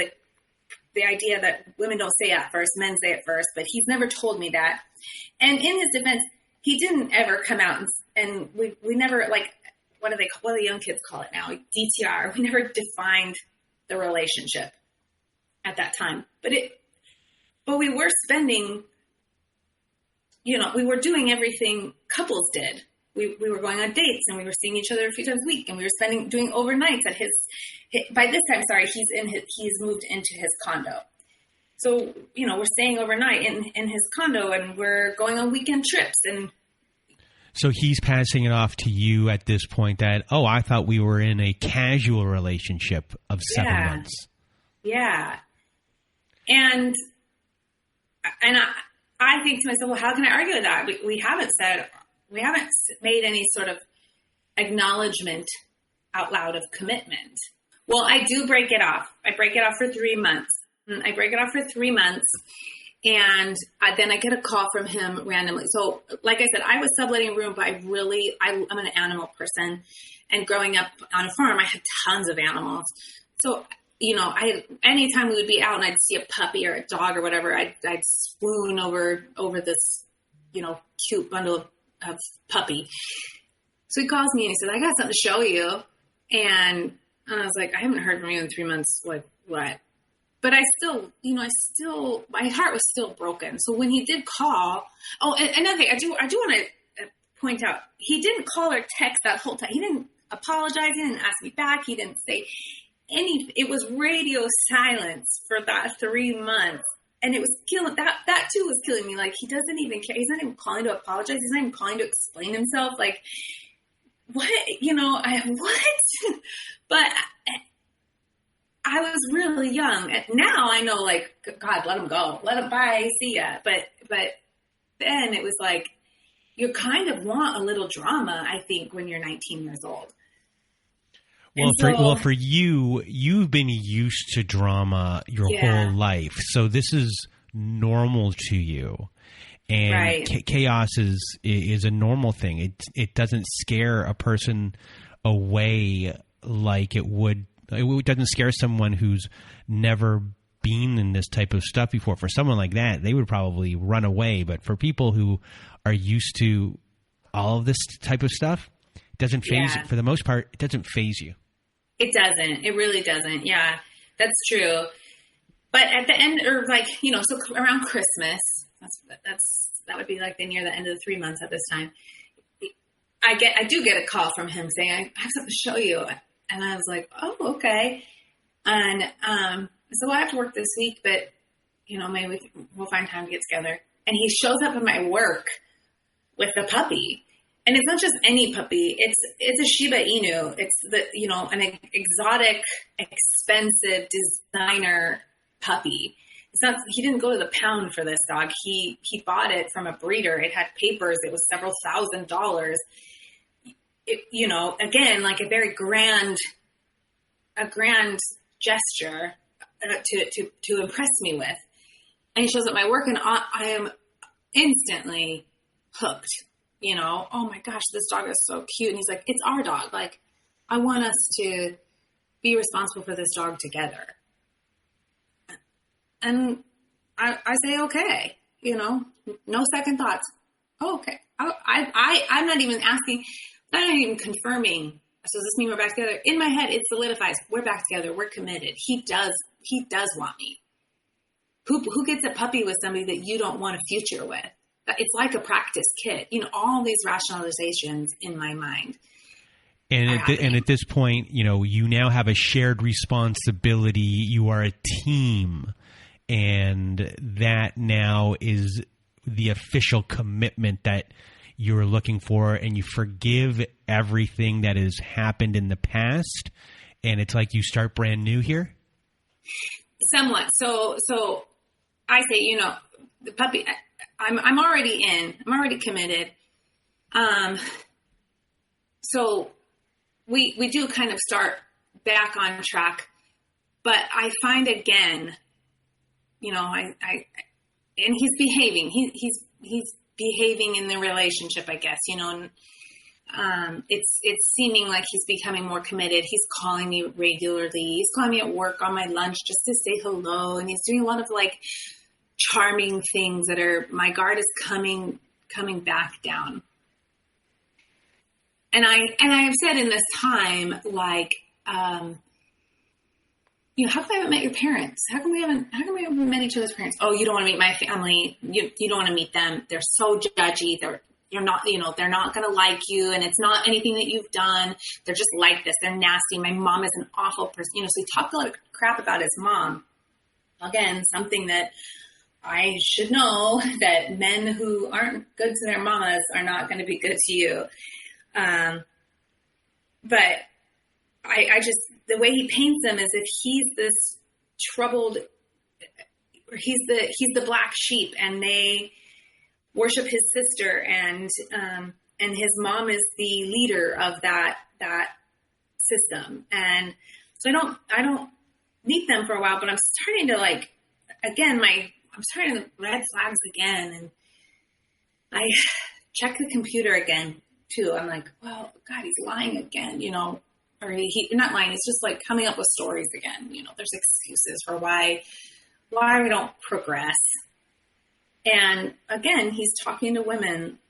the idea that women don't say it at first, men say it first, but he's never told me that. And in his defense, he didn't ever come out and we never, like, what do the young kids call it now? DTR. We never defined the relationship at that time, but we were spending, you know, we were doing everything couples did. We were going on dates and we were seeing each other a few times a week, and we were doing overnights at his by this time, he's moved into his condo. So, you know, we're staying overnight in his condo, and we're going on weekend trips. And so he's passing it off to you at this point that, oh, I thought we were in a casual relationship of 7 months. Yeah. And I think to myself, well, how can I argue with that? We haven't made any sort of acknowledgement out loud of commitment. Well, I do break it off. I break it off for 3 months. And then I get a call from him randomly. So like I said, I was subletting a room, but I'm an animal person. And growing up on a farm, I had tons of animals. So, you know, anytime we would be out and I'd see a puppy or a dog or whatever, I'd swoon over this, you know, cute bundle of puppy. So he calls me and he says, I got something to show you. And I was like, I haven't heard from you in 3 months. Like, what? But I still, you know, my heart was still broken. So when he did call, and another thing, I do want to point out, he didn't call or text that whole time. He didn't apologize. He didn't ask me back. He didn't say anything. It was radio silence for that 3 months. And it was killing, that too was killing me. Like, he doesn't even care. He's not even calling to apologize. He's not even calling to explain himself. Like, what? You know, what? But I was really young. Now I know, like, God, let him go. Let him, bye, see ya. But then it was like, you kind of want a little drama, I think, when you're 19 years old. Well, for you, you've been used to drama your whole life. So this is normal to you. And chaos is a normal thing. It doesn't scare a person away like it would. It doesn't scare someone who's never been in this type of stuff before. For someone like that, they would probably run away. But for people who are used to all of this type of stuff, it doesn't phase you. For the most part, it doesn't phase you. It doesn't. It really doesn't. Yeah, that's true. But at the end, or like, you know, so around Christmas, that would be like near the end of the 3 months at this time. I do get a call from him saying, I have something to show you. And I was like, oh, okay. And so I have to work this week, but, you know, maybe we'll find time to get together. And he shows up at my work with the puppy. And it's not just any puppy. It's a Shiba Inu. It's an exotic, expensive designer puppy. It's not. He didn't go to the pound for this dog. He bought it from a breeder. It had papers. It was several $1,000s. You know, again, like a grand gesture to impress me with. And he shows up at my work, and I am instantly hooked. You know, oh my gosh, this dog is so cute. And he's like, it's our dog. Like, I want us to be responsible for this dog together. And I say, okay, you know, no second thoughts. Oh, okay. I'm not even asking, I'm not even confirming. So does this mean we're back together? In my head, it solidifies. We're back together. We're committed. He does want me. Who gets a puppy with somebody that you don't want a future with? It's like a practice kit. You know, all these rationalizations in my mind. And at this point, you know, you now have a shared responsibility. You are a team. And that now is the official commitment that you're looking for. And you forgive everything that has happened in the past. And it's like you start brand new here? Somewhat. So I say, you know, the puppy... I'm already in. I'm already committed. So we do kind of start back on track, but I find again, you know, and he's behaving. He's behaving in the relationship, I guess, you know, and it's seeming like he's becoming more committed. He's calling me regularly. He's calling me at work on my lunch just to say hello. And he's doing a lot of like charming things that are, my guard is coming back down. And I have said in this time, like, you know, how come I haven't met your parents? How come we haven't met each other's parents? Oh, you don't want to meet my family. You don't want to meet them. They're so judgy. You're not, you know, they're not going to like you, and it's not anything that you've done. They're just like this. They're nasty. My mom is an awful person. You know, so he talked a lot of crap about his mom. Again, something that I should know, that men who aren't good to their mamas are not going to be good to you. But I just, the way he paints him as if he's this troubled, or he's the black sheep, and they worship his sister, and his mom is the leader of that system. And so I don't meet them for a while, but I'm starting to like, again, I'm starting to red flags again. And I check the computer again too. I'm like, well, God, he's lying again, you know, or he not lying. He's just like coming up with stories again. You know, there's excuses for why we don't progress. And again, he's talking to women,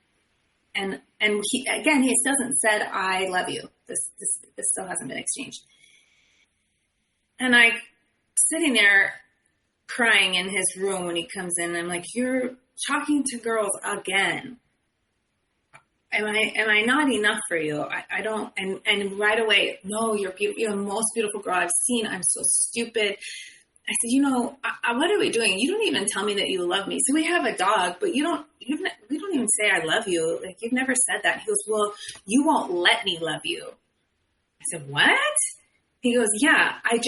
and he doesn't said, I love you. This still hasn't been exchanged. And I sitting there crying in his room when he comes in. I'm like, you're talking to girls again. Am I not enough for you? I don't, and right away, no, you're beautiful. You're the most beautiful girl I've seen. I'm so stupid. I said, you know, what are we doing? You don't even tell me that you love me. So we have a dog, but we don't even say I love you. Like, you've never said that. He goes, well, you won't let me love you. I said, what? He goes, yeah, I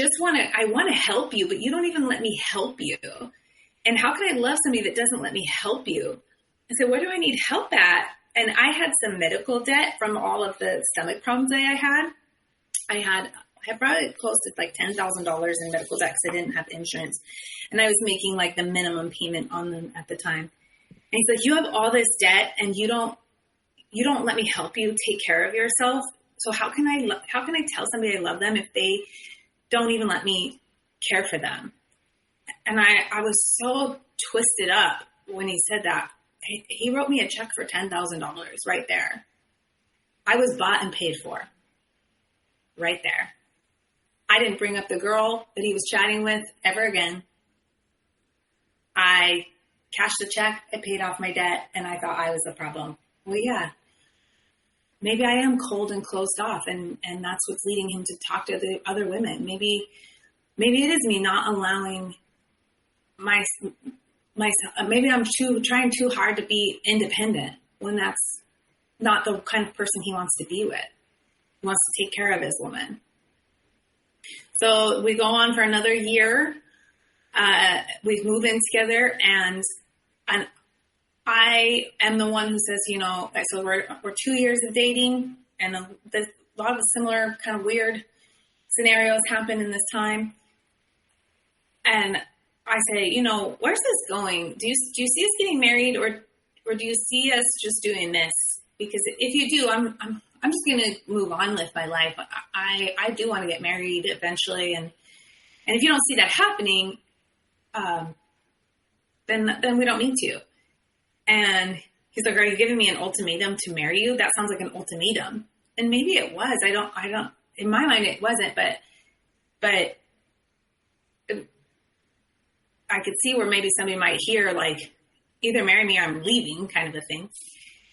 want to help you, but you don't even let me help you. And how can I love somebody that doesn't let me help you? I said, where do I need help at? And I had some medical debt from all of the stomach problems that I had. I had probably close to like $10,000 in medical debt because I didn't have insurance. And I was making like the minimum payment on them at the time. And he's like, you have all this debt and you don't let me help you take care of yourself. So how can I tell somebody I love them if they don't even let me care for them? And I was so twisted up when he said that. He wrote me a check for $10,000 right there. I was bought and paid for right there. I didn't bring up the girl that he was chatting with ever again. I cashed the check, I paid off my debt, and I thought I was the problem. Well, yeah, maybe I am cold and closed off, and that's what's leading him to talk to the other women. Maybe it is me not allowing myself. Maybe I'm trying too hard to be independent when that's not the kind of person he wants to be with. He wants to take care of his woman. So we go on for another year. We move in together, and I am the one who says, you know, so we're 2 years of dating, and a lot of similar kind of weird scenarios happen in this time. And I say, you know, where's this going? Do you see us getting married, or do you see us just doing this? Because if you do, I'm just going to move on with my life. I do want to get married eventually. And if you don't see that happening, then we don't need to. And he's like, are you giving me an ultimatum to marry you? That sounds like an ultimatum. And maybe it was, I don't, in my mind it wasn't, but I could see where maybe somebody might hear like, either marry me or I'm leaving, kind of a thing.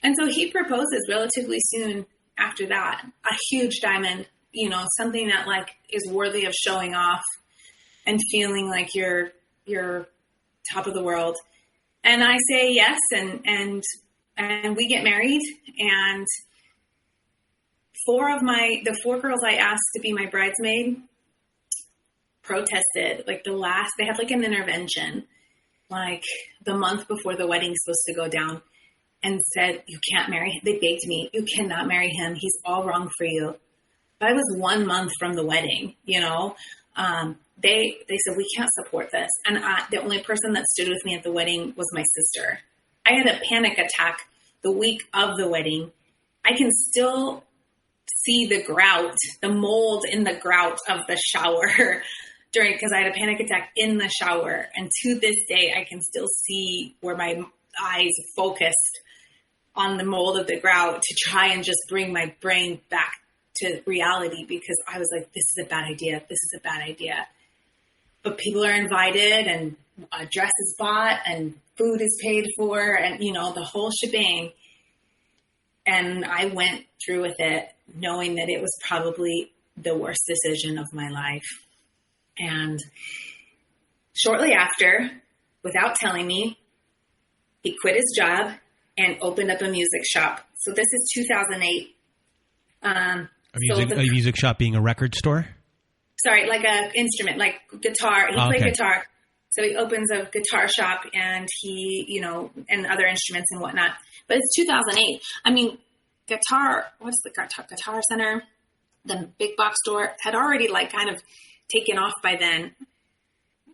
And so he proposes relatively soon after that, a huge diamond, you know, something that like is worthy of showing off and feeling like you're top of the world. And I say yes, and we get married, and the four girls I asked to be my bridesmaid protested. Like they had like an intervention, like the month before the wedding's supposed to go down, and said, you can't marry him. They begged me, you cannot marry him. He's all wrong for you. But I was 1 month from the wedding, you know. They said, we can't support this. And the only person that stood with me at the wedding was my sister. I had a panic attack the week of the wedding. I can still see the grout, the mold in the grout of the shower because I had a panic attack in the shower. And to this day, I can still see where my eyes focused on the mold of the grout to try and just bring my brain back to reality, because I was like, this is a bad idea. This is a bad idea. But people are invited and a dress is bought and food is paid for and, the whole shebang. And I went through with it knowing that it was probably the worst decision of my life. And shortly after, without telling me, he quit his job and opened up a music shop. So this is 2008. A music shop being a record store? Sorry, like a instrument, like guitar. He played guitar. So he opens a guitar shop and he, and other instruments and whatnot. But it's 2008. I mean, what's the Guitar Center? The big box store had already kind of taken off by then.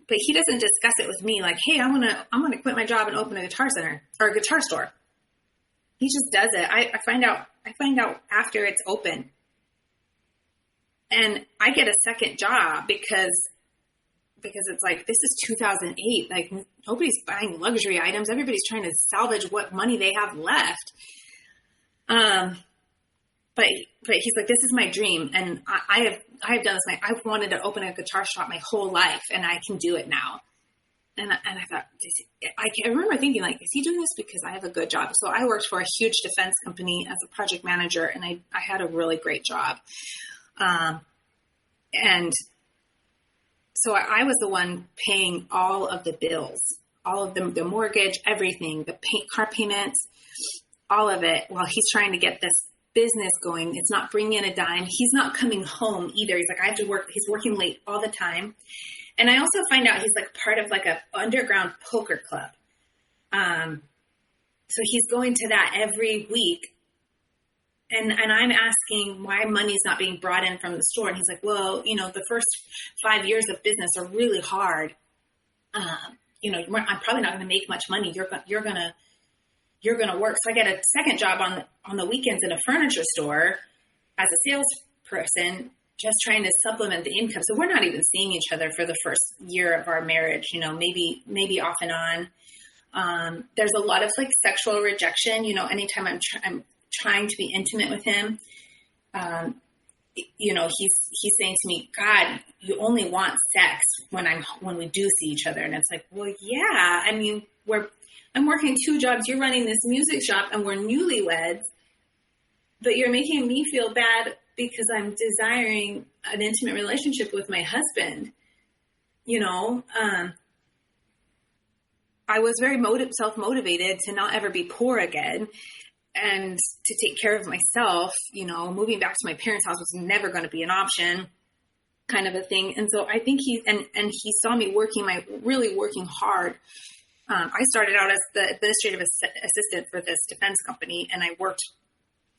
But he doesn't discuss it with me like, hey, I'm gonna quit my job and open a guitar center or a guitar store. He just does it. I find out after it's open. And I get a second job because it's like, this is 2008. Like, nobody's buying luxury items. Everybody's trying to salvage what money they have left. But he's like, this is my dream. And I have done this. I've wanted to open a guitar shop my whole life, and I can do it now. And I thought, I remember thinking, like, is he doing this because I have a good job? So I worked for a huge defense company as a project manager, and I had a really great job. And so I was the one paying all of the bills, all of the mortgage, everything, the car payments, all of it, while he's trying to get this business going. It's not bringing in a dime. He's not coming home either. He's like, I have to work. He's working late all the time. And I also find out he's like part of like a underground poker club. So he's going to that every week. And I'm asking why money's not being brought in from the store. And he's like, well, the first 5 years of business are really hard. I'm probably not going to make much money. You're going to work. So I get a second job on the weekends in a furniture store as a salesperson, just trying to supplement the income. So we're not even seeing each other for the first year of our marriage, maybe off and on. There's a lot of like sexual rejection, anytime I'm trying to be intimate with him. He's saying to me, God, you only want sex when we do see each other. And it's like, well, yeah, I mean, I'm working 2 jobs. You're running this music shop and we're newlyweds, but you're making me feel bad because I'm desiring an intimate relationship with my husband. I was very self-motivated to not ever be poor again and to take care of myself. Moving back to my parents' house was never going to be an option, kind of a thing. And so I think he saw me really working hard. I started out as the administrative assistant for this defense company, and I worked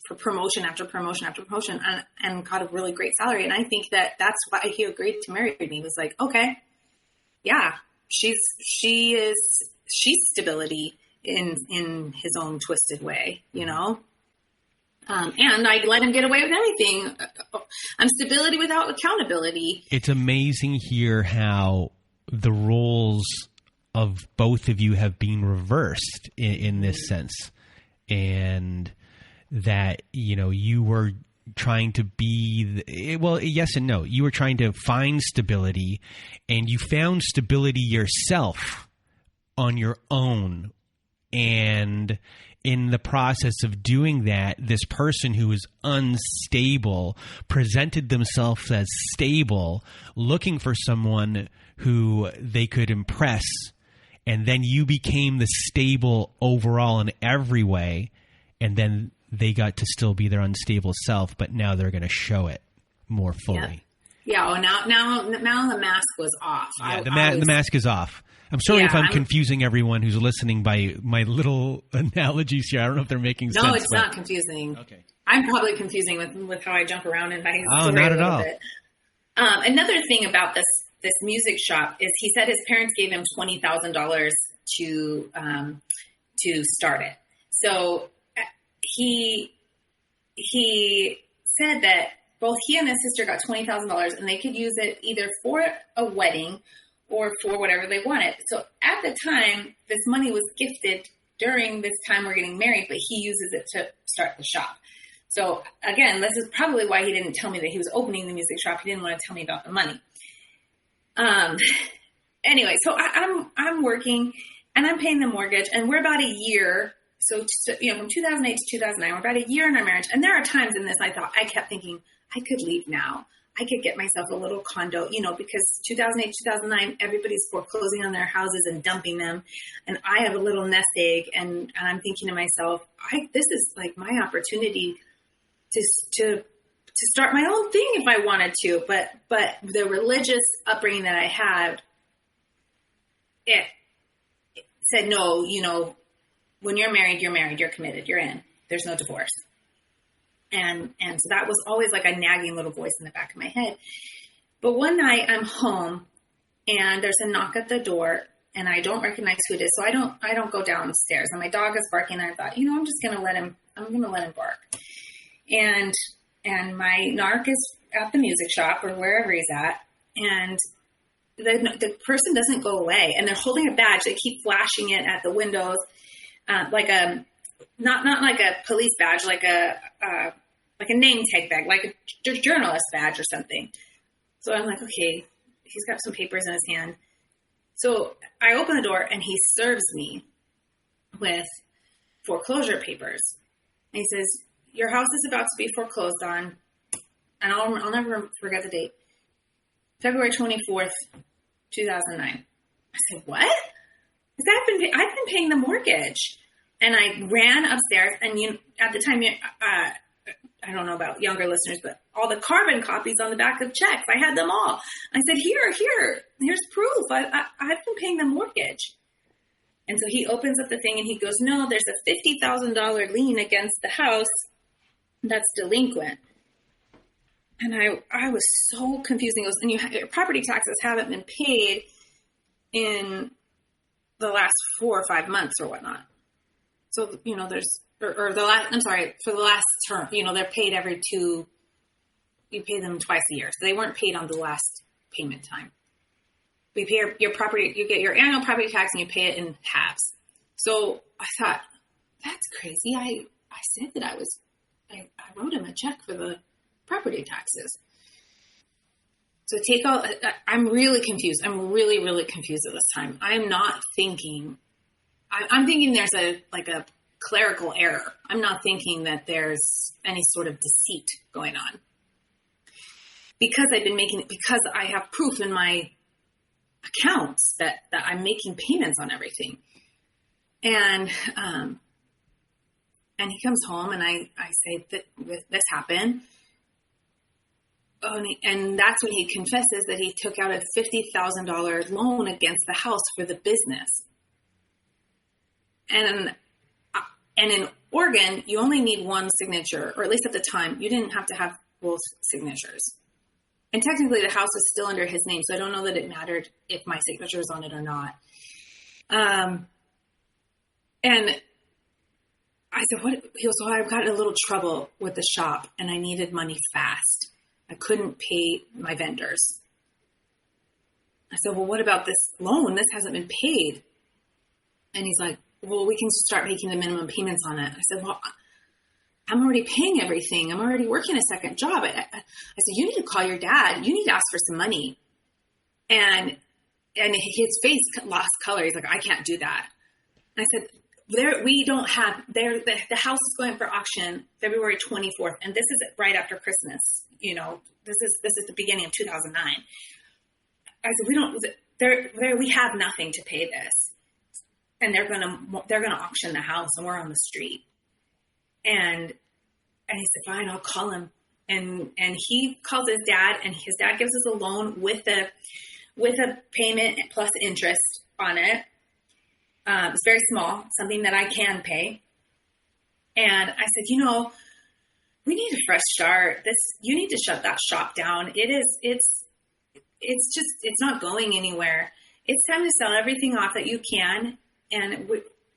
for promotion after promotion after promotion and got a really great salary. And I think that's why he agreed to marry me. He was like, okay, yeah, she's stability in his own twisted way, and I let him get away with everything. I'm stability without accountability. It's amazing here how the roles of both of you have been reversed in this sense. And that, you were trying to be, yes and no. You were trying to find stability, and you found stability yourself on your own. And in the process of doing that, this person who is unstable presented themselves as stable, looking for someone who they could impress. And then you became the stable overall in every way. And then they got to still be their unstable self, but now they're going to show it more fully. Yeah. Well, now the mask was off. Yeah, the mask is off. I'm sorry if I'm confusing everyone who's listening by my little analogies here. I don't know if they're making sense. No, it's not confusing. Okay. I'm probably confusing with how I jump around in my story not at all. Bit. Another thing about this music shop is he said his parents gave him $20,000 to start it. So he said that both he and his sister got $20,000 and they could use it either for a wedding or for whatever they wanted. So at the time, this money was gifted during this time we're getting married, but he uses it to start the shop. So again, this is probably why he didn't tell me that he was opening the music shop. He didn't want to tell me about the money. Anyway, so I'm working and I'm paying the mortgage, and we're about a year. So from 2008 to 2009, we're about a year in our marriage. And there are times in this I kept thinking, I could leave now. I could get myself a little condo, because 2008, 2009, everybody's foreclosing on their houses and dumping them. And I have a little nest egg, and I'm thinking to myself, this is like my opportunity to start my own thing if I wanted to. But the religious upbringing that I had, it said, no, when you're married, you're committed, you're in, there's no divorce. And so that was always like a nagging little voice in the back of my head. But one night I'm home and there's a knock at the door and I don't recognize who it is. So I don't go downstairs, and my dog is barking. And I thought, I'm just going to let him bark. And my narc is at the music shop or wherever he's at. And the person doesn't go away, and they're holding a badge. They keep flashing it at the windows, like a, not like a police badge, like a name tag badge, like a journalist badge or something. So I'm like, okay, he's got some papers in his hand. So I open the door and he serves me with foreclosure papers. And he says, your house is about to be foreclosed on. And I'll never forget the date. February 24th, 2009. I said, what? I've been paying the mortgage. And I ran upstairs, and at the time, I don't know about younger listeners, but all the carbon copies on the back of checks, I had them all. I said, here's proof. I've been paying the mortgage. And so he opens up the thing and he goes, no, there's a $50,000 lien against the house that's delinquent. And I was so confused. And he goes, and your property taxes haven't been paid in the last 4 or 5 months or whatnot. So, for the last term, they're paid you pay them twice a year. So they weren't paid on the last payment time. You pay your property, you get your annual property tax and you pay it in halves. So I thought, that's crazy. I said that I wrote him a check for the property taxes. So I'm really confused. I'm really, really confused at this time. I'm not thinking, I'm thinking there's a clerical error. I'm not thinking that there's any sort of deceit going on. Because I have proof in my accounts that I'm making payments on everything. And he comes home and I say that this happened. Oh, and that's when he confesses that he took out a $50,000 loan against the house for the business. And in Oregon, you only need one signature, or at least at the time, you didn't have to have both signatures. And technically the house is still under his name, so I don't know that it mattered if my signature was on it or not. And I said, what? He goes, oh, I've got in a little trouble with the shop and I needed money fast. I couldn't pay my vendors. I said, well, what about this loan? This hasn't been paid. And he's like, well, we can just start making the minimum payments on it. I said, well, I'm already paying everything. I'm already working a second job. I said, you need to call your dad. You need to ask for some money. And his face lost color. He's like, I can't do that. And I said, the house is going for auction February 24th. And this is right after Christmas. This is the beginning of 2009. I said, we have nothing to pay this. And they're going to auction the house and we're on the street. And he said, fine, I'll call him. And he calls his dad, and his dad gives us a loan with a payment plus interest on it. It's very small, something that I can pay. And I said, we need a fresh start. You need to shut that shop down. It's not going anywhere. It's time to sell everything off that you can. And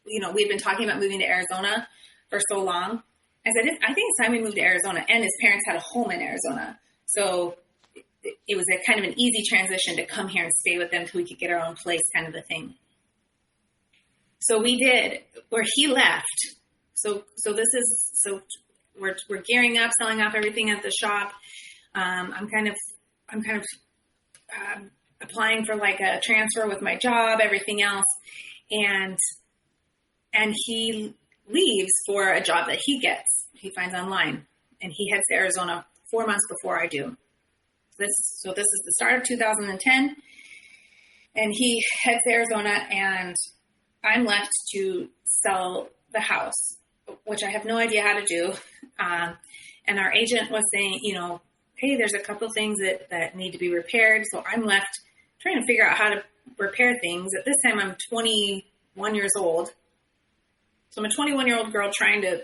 we had been talking about moving to Arizona for so long. I said, I think it's time we moved to Arizona. And his parents had a home in Arizona. So it was a kind of an easy transition to come here and stay with them till we could get our own place, kind of a thing. So we did, where he left. So we're gearing up, selling off everything at the shop. I'm kind of applying for like a transfer with my job, everything else. And he leaves for a job that he finds online, and he heads to Arizona 4 months before I do. So this is the start of 2010, and he heads to Arizona, and I'm left to sell the house, which I have no idea how to do. And our agent was saying, hey, there's a couple things that need to be repaired. So I'm left trying to figure out how to repair things. At this time, I'm 21 years old. So I'm a 21-year-old girl trying to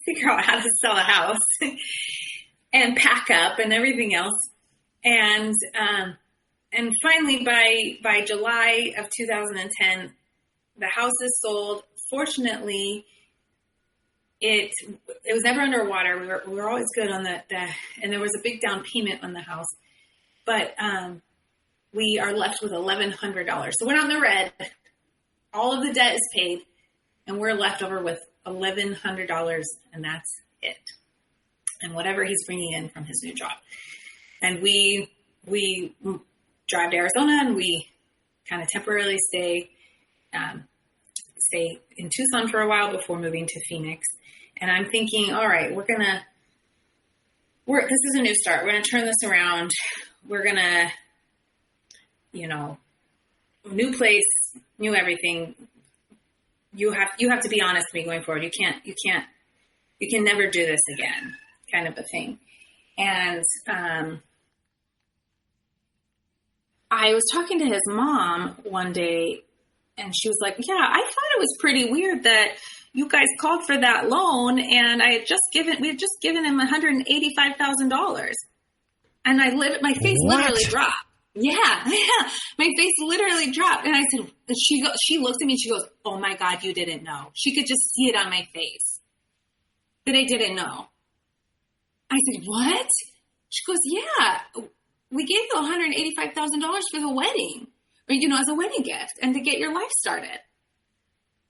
figure out how to sell a house and pack up and everything else. And finally, by July of 2010, the house is sold. Fortunately, it was never underwater. We were always good on the and there was a big down payment on the house, but we are left with $1,100. So we're not in the red. All of the debt is paid, and we're left over with $1,100, and that's it. And whatever he's bringing in from his new job. And we drive to Arizona, and we kind of temporarily stay in Tucson for a while before moving to Phoenix. And I'm thinking, all right, this is a new start. We're going to turn this around. We're going to, new place, new everything. You have to be honest with me going forward. You can never do this again, kind of a thing. And I was talking to his mom one day, and she was like, yeah, I thought it was pretty weird that you guys called for that loan, and we had just given him $185,000. And my face literally dropped. Yeah. My face literally dropped. And I said, she looks at me and she goes, oh my God, you didn't know. She could just see it on my face that I didn't know. I said, what? She goes, yeah, we gave you $185,000 for the wedding, or, as a wedding gift and to get your life started.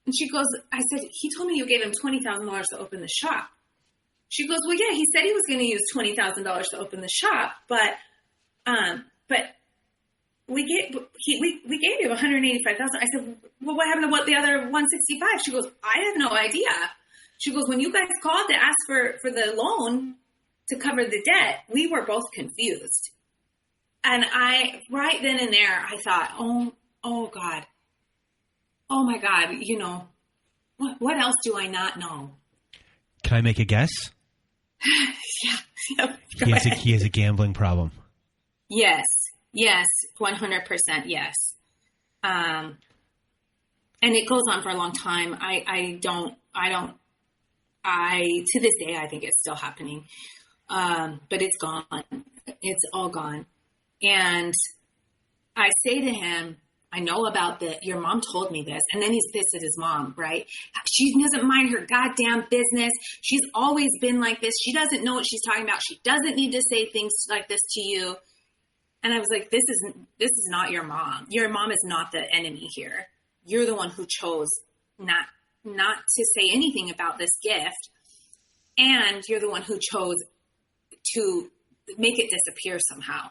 And she goes, I said, he told me you gave him $20,000 to open the shop. She goes, well, yeah, he said he was going to use $20,000 to open the shop, but we gave you $185,000. I said, well, what happened to the other $165? She goes, I have no idea. She goes, when you guys called to ask for the loan to cover the debt, we were both confused. And right then and there, I thought, oh God, oh my God, what else do I not know? Can I make a guess? Yeah. He has a gambling problem. Yes, 100%, yes. And it goes on for a long time. To this day, I think it's still happening. But it's gone. It's all gone. And I say to him, I know about your mom told me this. And then he's pissed at his mom, right? She doesn't mind her goddamn business. She's always been like this. She doesn't know what she's talking about. She doesn't need to say things like this to you. And I was like, this is not your mom. Your mom is not the enemy here. You're the one who chose not to say anything about this gift. And you're the one who chose to make it disappear somehow.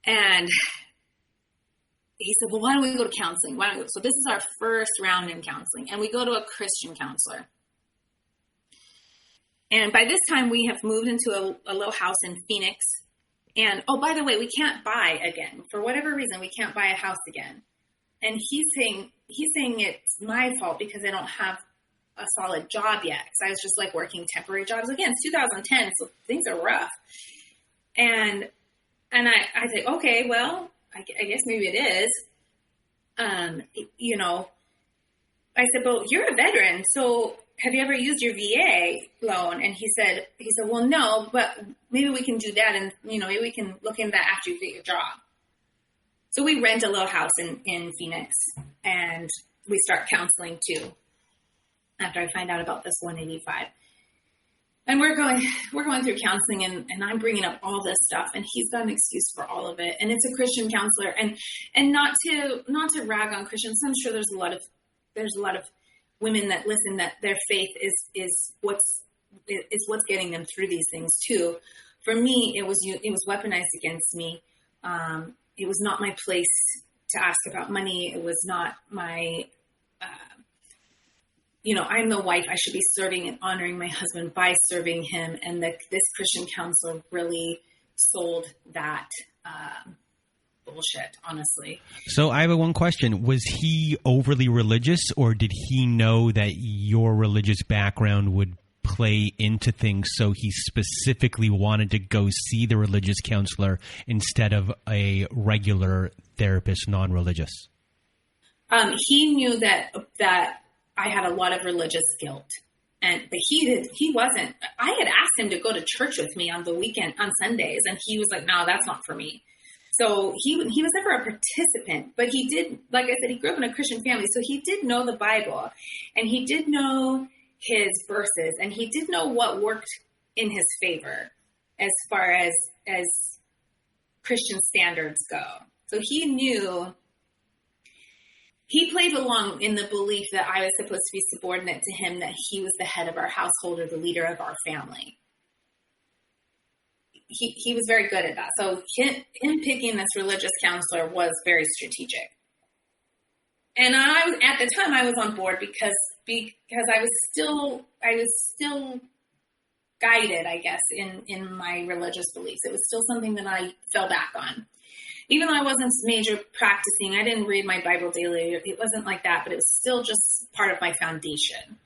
And he said, well, why don't we go to counseling? So this is our first round in counseling. And we go to a Christian counselor. And by this time, we have moved into a little house in Phoenix. And, oh, by the way, we can't buy again. For whatever reason, we can't buy a house again. And he's saying it's my fault because I don't have a solid job yet. Because I was just like working temporary jobs. Again, it's 2010, so things are rough. And I say, okay, well, I guess maybe it is. I said, but you're a veteran, so have you ever used your VA loan? And he said, well, no, but maybe we can do that. And, maybe we can look into that after you get your job. So we rent a little house in Phoenix, and we start counseling too, after I find out about this 185. And we're going through counseling, and I'm bringing up all this stuff, and he's got an excuse for all of it. And it's a Christian counselor, and not to rag on Christians. I'm sure there's a lot of women that listen that their faith is what's getting them through these things too. For me, it was weaponized against me. It was not my place to ask about money. It was not my. I'm the wife. I should be serving and honoring my husband by serving him. And this Christian counselor really sold that bullshit, honestly. So I have one question. Was he overly religious, or did he know that your religious background would play into things, so he specifically wanted to go see the religious counselor instead of a regular therapist, non-religious? He knew that I had a lot of religious guilt, but he wasn't. I had asked him to go to church with me on the weekend, on Sundays, and he was like, "No, that's not for me." So he was never a participant, but he did, like I said, he grew up in a Christian family, so he did know the Bible, and he did know his verses, and he did know what worked in his favor as far as Christian standards go. So he knew. He played along in the belief that I was supposed to be subordinate to him, that he was the head of our household or the leader of our family. He was very good at that. So him picking this religious counselor was very strategic. And at the time I was on board because I was still guided, I guess, in my religious beliefs. It was still something that I fell back on. Even though I wasn't major practicing, I didn't read my Bible daily. It wasn't like that, but it was still just part of my foundation.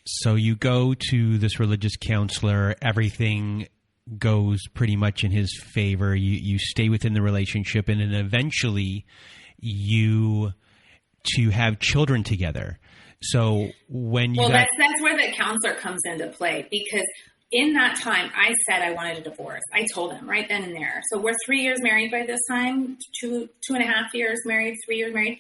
So you go to this religious counselor, everything goes pretty much in his favor. You stay within the relationship, and then eventually you to have children together. So when you that's where the counselor comes into play, because in that time, I said I wanted a divorce. I told him right then and there. So we're 3 years married by this time, 2.5 years married, 3 years married.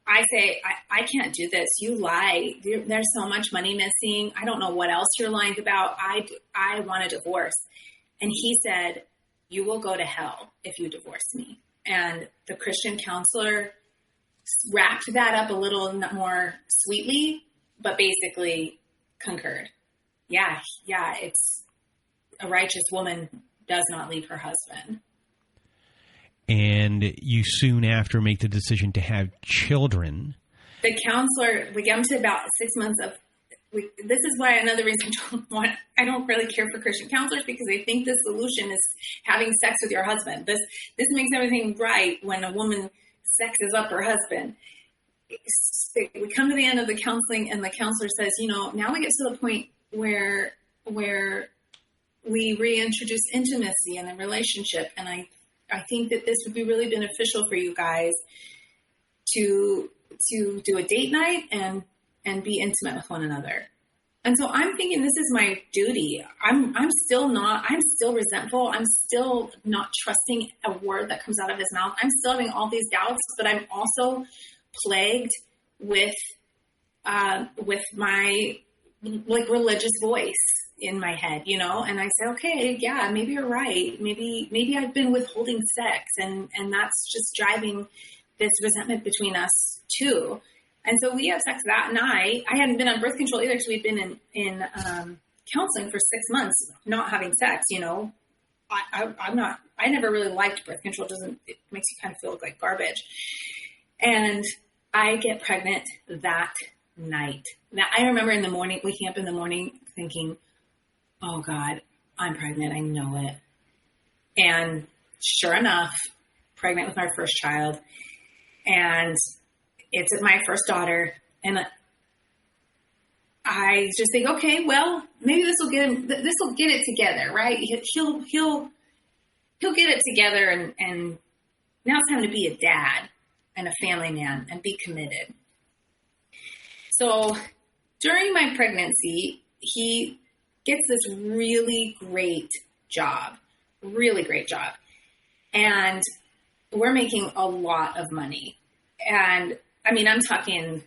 I say, I can't do this. You lie. There's so much money missing. I don't know what else you're lying about. I want a divorce. And he said, you will go to hell if you divorce me. And the Christian counselor wrapped that up a little more sweetly, but basically concurred. Yeah, it's a righteous woman does not leave her husband. And you soon after make the decision to have children. The counselor, we get into about 6 months of, this is why another reason I don't really care for Christian counselors, because I think the solution is having sex with your husband. This makes everything right when a woman sexes up her husband. We come to the end of the counseling, and the counselor says, now we get to the point where we reintroduce intimacy in the relationship. And I think that this would be really beneficial for you guys to do a date night and be intimate with one another. And so I'm thinking this is my duty. I'm still resentful. I'm still not trusting a word that comes out of his mouth. I'm still having all these doubts, but I'm also plagued with my religious voice in my head, and I say, okay, yeah, maybe you're right. Maybe I've been withholding sex, and that's just driving this resentment between us too. And so we have sex that night. I hadn't been on birth control either, because we'd been in counseling for 6 months, not having sex. I never really liked birth control. It makes you kind of feel like garbage. And I get pregnant that night. Now, I remember in the morning, waking up in the morning thinking, oh God, I'm pregnant. I know it. And sure enough, pregnant with my first child. And it's my first daughter. And I just think, okay, well, maybe this will get it together, right? He'll get it together, and now it's time to be a dad and a family man and be committed. So during my pregnancy, he gets this really great job. And we're making a lot of money. And I mean, I'm talking,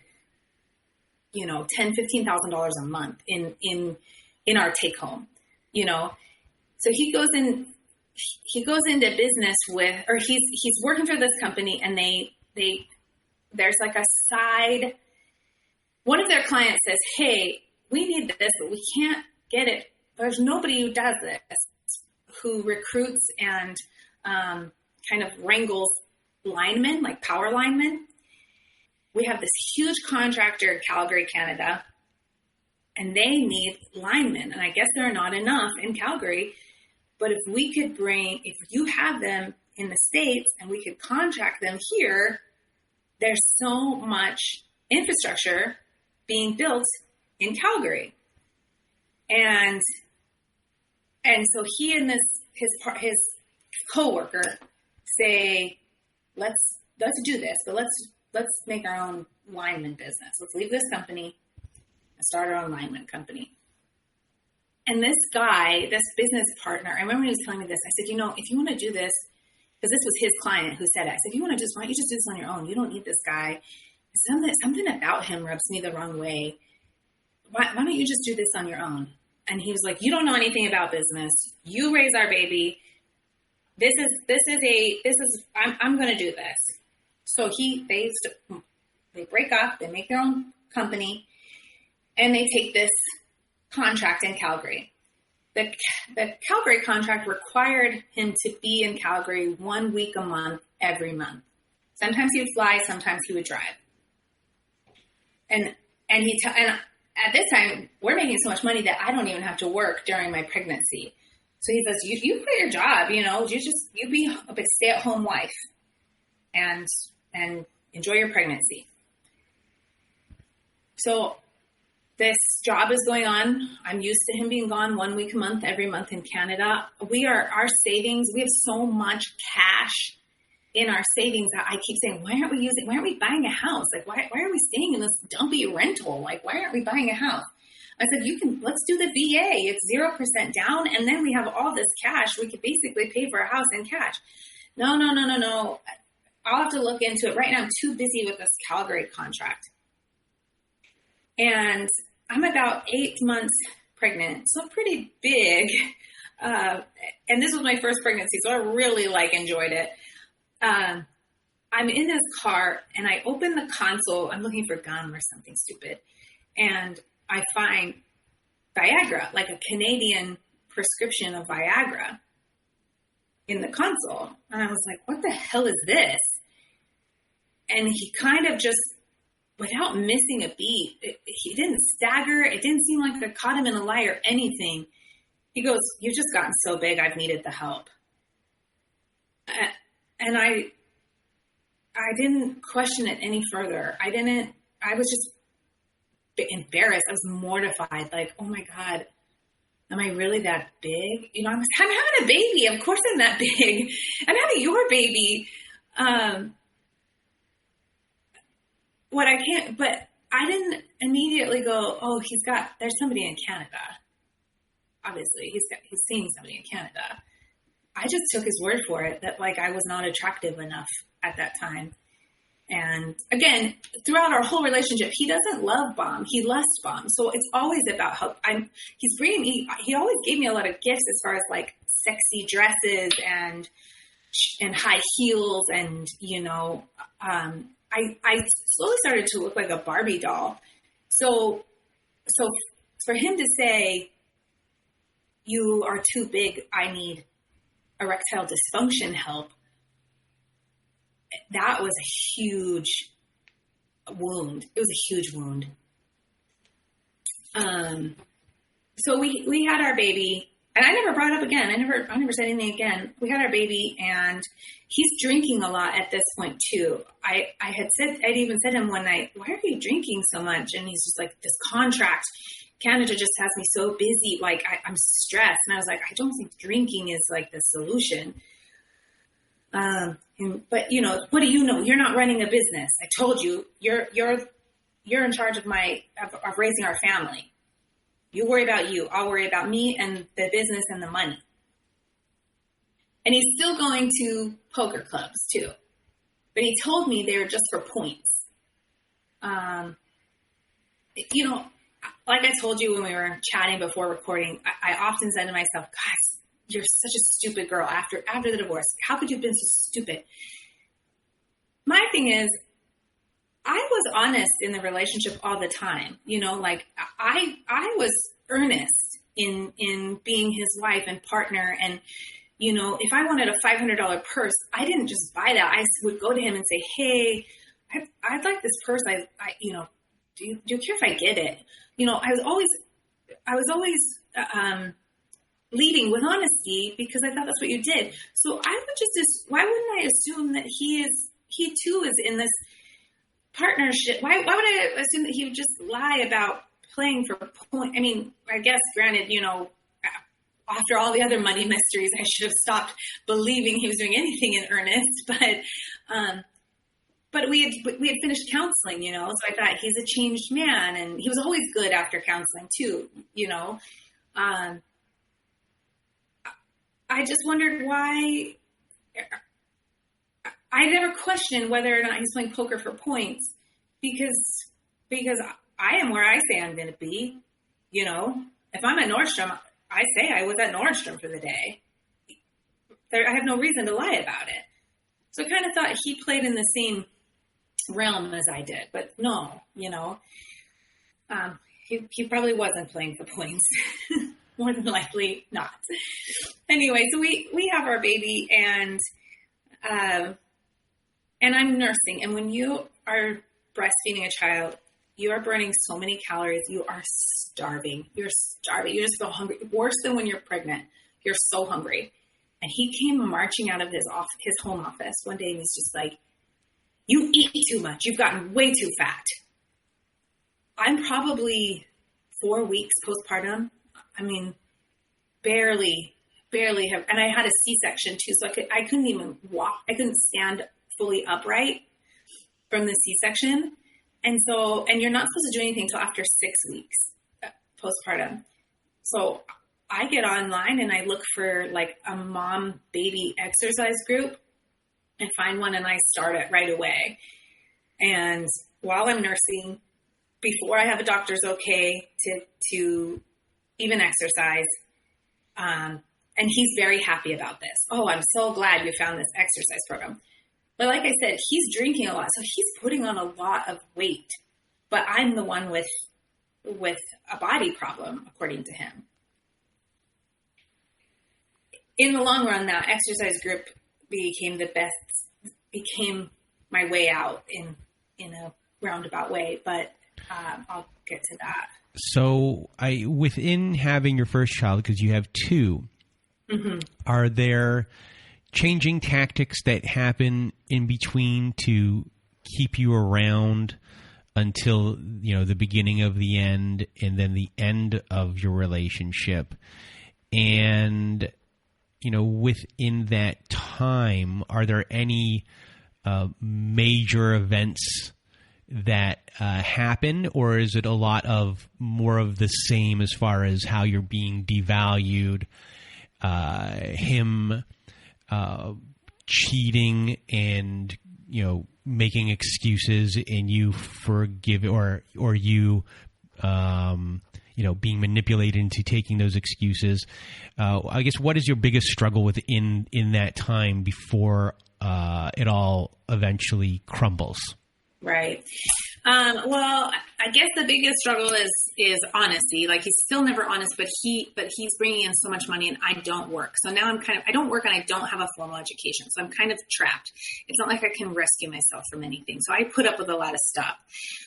you know, $10,000-$15,000 a month in our take home, you know? So he goes into business with, or he's working for this company, and there's like a side, one of their clients says, hey, we need this, but we can't get it. There's nobody who does this, who recruits and kind of wrangles linemen, like power linemen. We have this huge contractor in Calgary, Canada, and they need linemen. And I guess there are not enough in Calgary. But if you have them in the States and we could contract them here, there's so much infrastructure being built in Calgary. And so he and his coworker say, let's do this, but let's make our own lineman business. Let's leave this company and start our own lineman company. And this guy, this business partner, I remember he was telling me this. I said, you know, if you want to do this, because this was his client who said it. I said, why don't you just do this on your own? You don't need this guy. Something about him rubs me the wrong way. Why don't you just do this on your own? And he was like, you don't know anything about business. You raise our baby. I'm going to do this. So they break up, they make their own company, and they take this contract in Calgary. The Calgary contract required him to be in Calgary 1 week a month, every month. Sometimes he would fly, sometimes he would drive. And at this time, we're making so much money that I don't even have to work during my pregnancy. So he says, you quit your job, you know, you be a stay-at-home wife and enjoy your pregnancy. So this job is going on. I'm used to him being gone 1 week a month, every month in Canada. Our savings, we have so much cash in our savings that I keep saying, why aren't we buying a house? Like, why are we staying in this dumpy rental? Like, why aren't we buying a house? I said, let's do the VA. It's 0% down. And then we have all this cash. We could basically pay for a house in cash. No. I'll have to look into it. Right now, I'm too busy with this Calgary contract. And I'm about 8 months pregnant, so pretty big. And this was my first pregnancy, so I really enjoyed it. I'm in this car and I open the console. I'm looking for gum or something stupid. And I find Viagra, like a Canadian prescription of Viagra in the console. And I was like, what the hell is this? And he kind of just, without missing a beat, he didn't stagger. It didn't seem like I caught him in a lie or anything. He goes, you've just gotten so big, I've needed the help. And I didn't question it any further. I was just embarrassed. I was mortified. Like, oh my God, am I really that big? You know, I'm having a baby. Of course I'm that big. I'm having your baby. But I didn't immediately go, oh, there's somebody in Canada. Obviously he's seeing somebody in Canada. I just took his word for it that I was not attractive enough at that time. And again, throughout our whole relationship, he doesn't love bomb. He lust bomb. So it's always about how he always gave me a lot of gifts as far as sexy dresses and high heels. And, you know, I slowly started to look like a Barbie doll. So for him to say, you are too big, I need erectile dysfunction help, that was a huge wound. It was a huge wound. So we had our baby, and I never brought it up again. I never said anything again. We had our baby, and he's drinking a lot at this point too. I'd even said to him one night, why are you drinking so much? And he's just like, this contract, Canada just has me so busy. I'm stressed. And I was like, I don't think drinking is the solution. But you know, what do you know? You're not running a business. I told you, you're in charge of raising our family. You worry about you. I'll worry about me and the business and the money. And he's still going to poker clubs too. But he told me they were just for points. You know, like I told you when we were chatting before recording, I often said to myself, "God, you're such a stupid girl after the divorce. How could you have been so stupid?" My thing is, I was honest in the relationship all the time. You know, like I was earnest in being his wife and partner. And, you know, if I wanted a $500 purse, I didn't just buy that. I would go to him and say, "Hey, I'd like this purse. I you know, do you care if I get it?" You know, I was always leading with honesty because I thought that's what you did. So I would why wouldn't I assume that he too is in this partnership? Why would I assume that he would just lie about playing for point? I mean, I guess granted, you know, after all the other money mysteries, I should have stopped believing he was doing anything in earnest. But we had finished counseling, you know, so I thought he's a changed man, and he was always good after counseling too, you know. I just wondered why. I never questioned whether or not he's playing poker for points because I am where I say I'm going to be. You know, if I'm at Nordstrom, I say I was at Nordstrom for the day. I have no reason to lie about it. So I kind of thought he played in the same realm as I did, but no, you know, he probably wasn't playing for points. More than likely not. Anyway, so we have our baby, and I'm nursing. And when you are breastfeeding a child, you are burning so many calories. You are starving. You're starving. You just feel hungry. Worse than when you're pregnant. You're so hungry. And he came marching out of his home office one day, and he's just like, "You eat too much. You've gotten way too fat." I'm probably 4 weeks postpartum. I mean, barely have, and I had a C-section too, so I couldn't even walk. I couldn't stand fully upright from the C-section. And you're not supposed to do anything until after 6 weeks postpartum. So I get online and I look for like a mom baby exercise group and find one, and I start it right away. And while I'm nursing, before I have a doctor's okay to even exercise, and he's very happy about this. "Oh, I'm so glad you found this exercise program." But like I said, he's drinking a lot, so he's putting on a lot of weight. But I'm the one with a body problem, according to him. In the long run, that exercise group became my way out in a roundabout way. But I'll get to that. So, within having your first child, because you have two, mm-hmm. Are there changing tactics that happen in between to keep you around until, you know, the beginning of the end and then the end of your relationship? And, you know, within that time, are there any major events that happen, or is it a lot of more of the same as far as how you're being devalued, him cheating and, you know, making excuses and you forgive, or you, you know, being manipulated into taking those excuses? I guess, what is your biggest struggle within that time before it all eventually crumbles? Right. Well, I guess the biggest struggle is honesty. Like, he's still never honest, but he's bringing in so much money, and I don't work. So now I don't work, and I don't have a formal education. So I'm kind of trapped. It's not like I can rescue myself from anything. So I put up with a lot of stuff.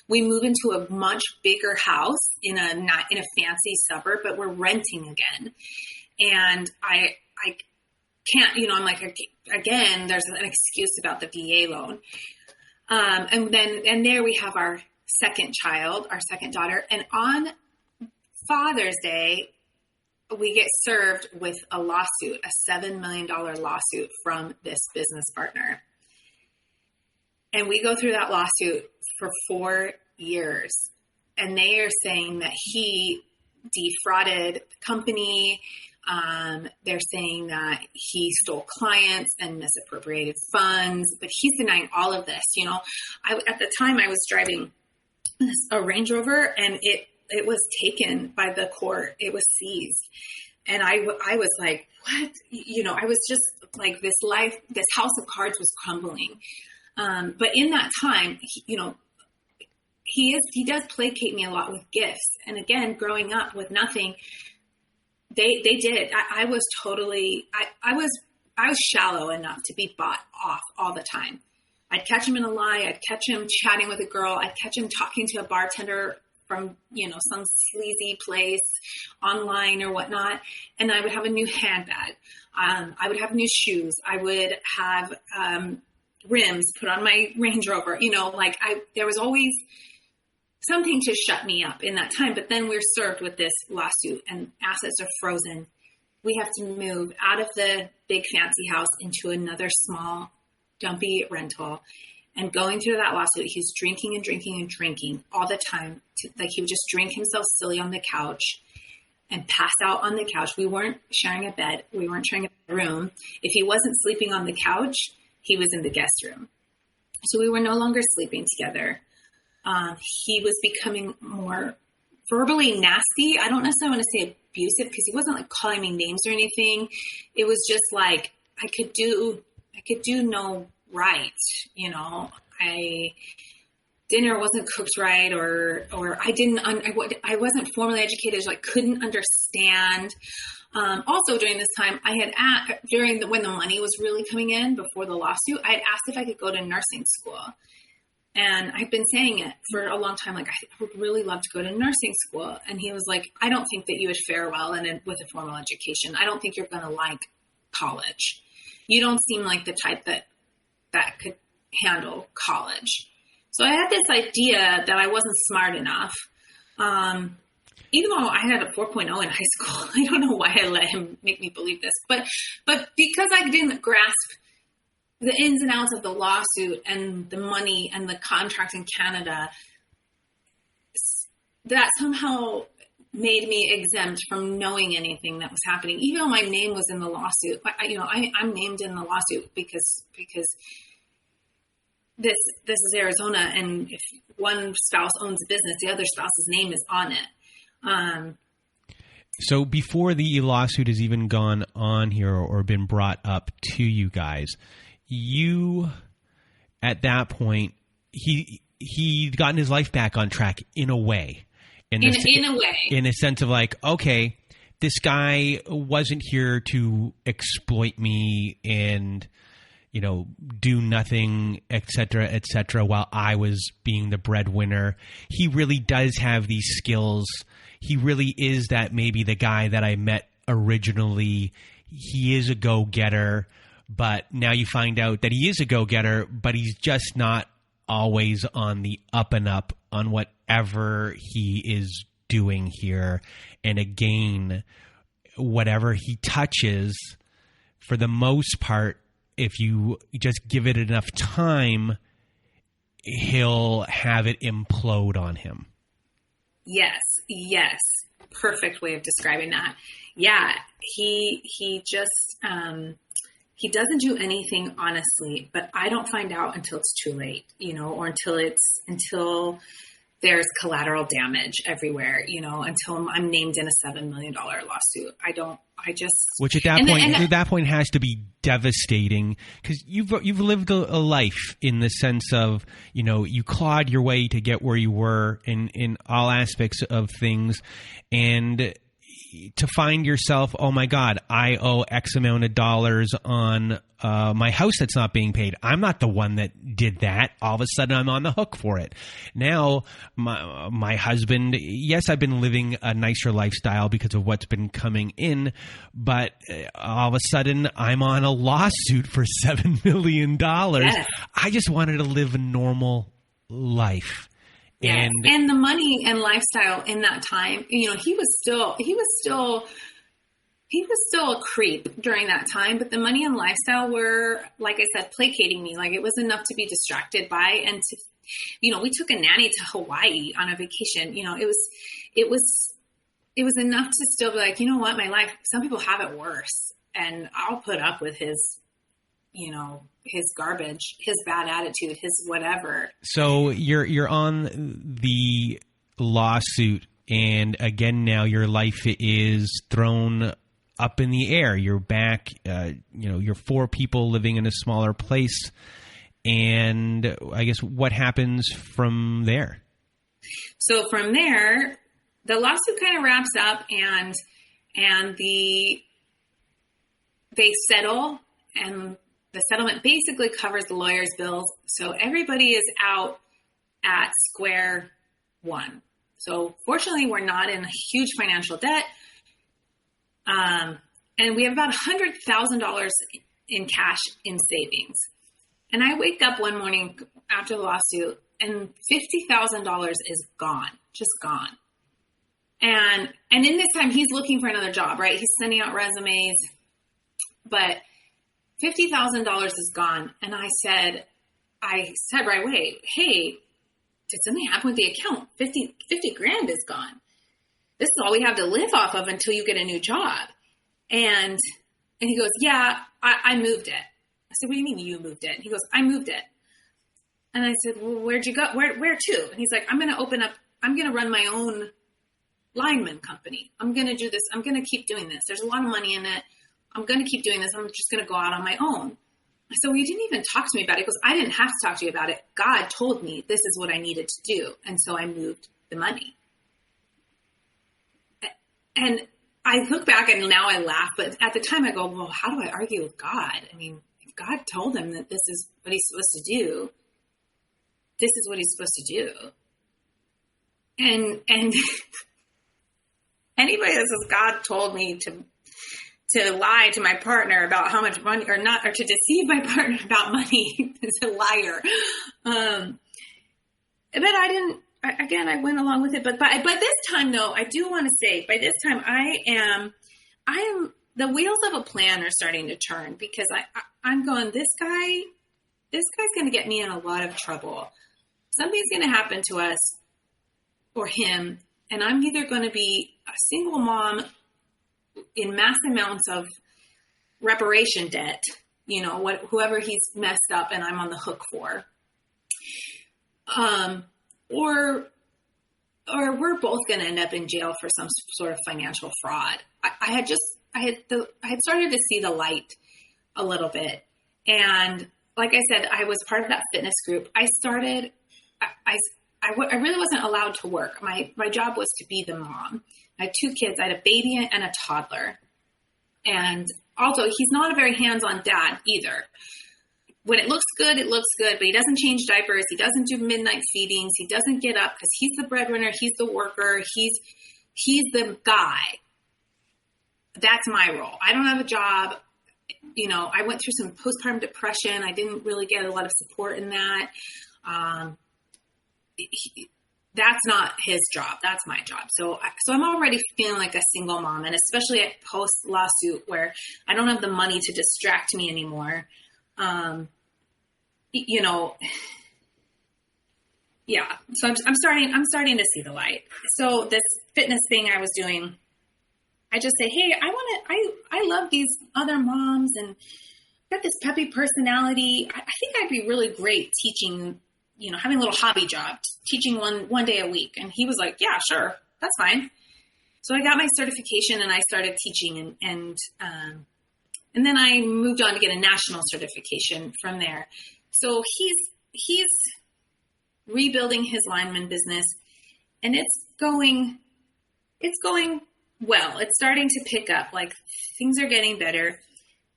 We move into a much bigger house in a fancy suburb, but we're renting again. And I can't, you know, I'm like, again, there's an excuse about the VA loan. And there we have our second child, our second daughter. And on Father's Day, we get served with a lawsuit, a $7 million lawsuit from this business partner. And we go through that lawsuit for 4 years. And they are saying that he defrauded the company, They're saying that he stole clients and misappropriated funds, but he's denying all of this. You know, at the time I was driving a Range Rover, and it was taken by the court. It was seized. And I was like, what? You know, I was just like, this house of cards was crumbling. But in that time, you know, he does placate me a lot with gifts. And again, growing up with nothing, they did. I was totally, I was shallow enough to be bought off all the time. I'd catch him in a lie. I'd catch him chatting with a girl. I'd catch him talking to a bartender from, you know, some sleazy place online or whatnot. And I would have a new handbag. I would have new shoes. I would have rims put on my Range Rover. You know, like there was always something to shut me up in that time. But then we're served with this lawsuit and assets are frozen. We have to move out of the big fancy house into another small, dumpy rental. And going through that lawsuit, he's drinking and drinking and drinking all the time. Like he would just drink himself silly on the couch and pass out on the couch. We weren't sharing a bed. We weren't sharing a room. If he wasn't sleeping on the couch, he was in the guest room. So we were no longer sleeping together. He was becoming more verbally nasty. I don't necessarily want to say abusive because he wasn't like calling me names or anything. It was just like I could do no right, you know. Dinner wasn't cooked right, or I wasn't formally educated, so I couldn't understand. Also during this time, I had when the money was really coming in before the lawsuit, I had asked if I could go to nursing school. And I've been saying it for a long time, like, I would really love to go to nursing school. And he was like, I don't think that you would fare well with a formal education. I don't think you're going to like college. You don't seem like the type that could handle college. So I had this idea that I wasn't smart enough. Even though I had a 4.0 in high school, I don't know why I let him make me believe this, but because I didn't grasp the ins and outs of the lawsuit and the money and the contract in Canada, that somehow made me exempt from knowing anything that was happening. Even though my name was in the lawsuit, I'm named in the lawsuit because this is Arizona, and if one spouse owns a business, the other spouse's name is on it. So before the lawsuit has even gone on here or been brought up to you guys, you, at that point, he'd gotten his life back on track in a way. In a way. In a sense of like, okay, this guy wasn't here to exploit me and, you know, do nothing, et cetera, while I was being the breadwinner. He really does have these skills. He really is that maybe the guy that I met originally. He is a go-getter, but now you find out that he is a go-getter, but he's just not always on the up and up on whatever he is doing here. And again, whatever he touches, for the most part, if you just give it enough time, he'll have it implode on him. Yes. Perfect way of describing that. Yeah. He just, he doesn't do anything honestly, but I don't find out until it's too late, you know, or until there's collateral damage everywhere, you know, until I'm named in a $7 million lawsuit. Which at that point has to be devastating, because you've lived a life in the sense of, you know, you clawed your way to get where you were in all aspects of things, and to find yourself, oh my God, I owe X amount of dollars on my house that's not being paid. I'm not the one that did that. All of a sudden I'm on the hook for it. Now my husband, yes, I've been living a nicer lifestyle because of what's been coming in, but all of a sudden I'm on a lawsuit for $7 million. Yes. I just wanted to live a normal life. Yes. And the money and lifestyle in that time, you know, he was still a creep during that time, but the money and lifestyle were, like I said, placating me. Like, it was enough to be distracted by, and to, you know, we took a nanny to Hawaii on a vacation. You know, it was it was enough to still be like, you know what, my life, some people have it worse, and I'll put up with his, you know, his garbage, his bad attitude, his whatever. So you're on the lawsuit, and again now your life is thrown up in the air. You're back, you're 4 people living in a smaller place, and I guess what happens from there? So from there, the lawsuit kind of wraps up, and they settle, and the settlement basically covers the lawyer's bills. So everybody is out at square one. So fortunately, we're not in huge financial debt. And we have about $100,000 in cash in savings. And I wake up one morning after the lawsuit and $50,000 is gone, just gone. And in this time, he's looking for another job, right? He's sending out resumes, but $50,000 is gone. And I said right away, hey, did something happen with the account? 50 grand is gone. This is all we have to live off of until you get a new job. And he goes, yeah, I moved it. I said, what do you mean you moved it? And he goes, I moved it. And I said, well, where'd you go? Where to? And he's like, I'm going to run my own lineman company. I'm going to do this. I'm going to keep doing this. There's a lot of money in it. I'm going to keep doing this. I'm just going to go out on my own. I said, well, you didn't even talk to me about it. He goes, I didn't have to talk to you about it. God told me this is what I needed to do. And so I moved the money. And I look back and now I laugh, but at the time I go, well, how do I argue with God? I mean, if God told him that this is what he's supposed to do, this is what he's supposed to do. And anybody that says God told me to lie to my partner about how much money or to deceive my partner about money is a liar. But I didn't, I went along with it, but this time though, I do want to say by this time I am, the wheels of a plan are starting to turn because I'm going, this guy's going to get me in a lot of trouble. Something's going to happen to us or him. And I'm either going to be a single mom in mass amounts of reparation debt, whoever he's messed up and I'm on the hook for. Or we're both going to end up in jail for some sort of financial fraud. I had started to see the light a little bit. And like I said, I was part of that fitness group. I really wasn't allowed to work. My job was to be the mom. I had 2 kids. I had a baby and a toddler. And also, he's not a very hands-on dad either. When it looks good, but he doesn't change diapers. He doesn't do midnight feedings. He doesn't get up because he's the breadwinner. He's the worker. He's the guy. That's my role. I don't have a job. I went through some postpartum depression. I didn't really get a lot of support in that. That's not his job. That's my job. So I'm already feeling like a single mom, and especially at post lawsuit where I don't have the money to distract me anymore. Yeah. So I'm starting to see the light. So this fitness thing I was doing, I just say, hey, I love these other moms and got this peppy personality. I think I'd be really great teaching, having a little hobby job, teaching one day a week. And he was like, yeah, sure. That's fine. So I got my certification and I started teaching and then I moved on to get a national certification from there. So he's rebuilding his lineman business and it's going well. It's starting to pick up, like things are getting better.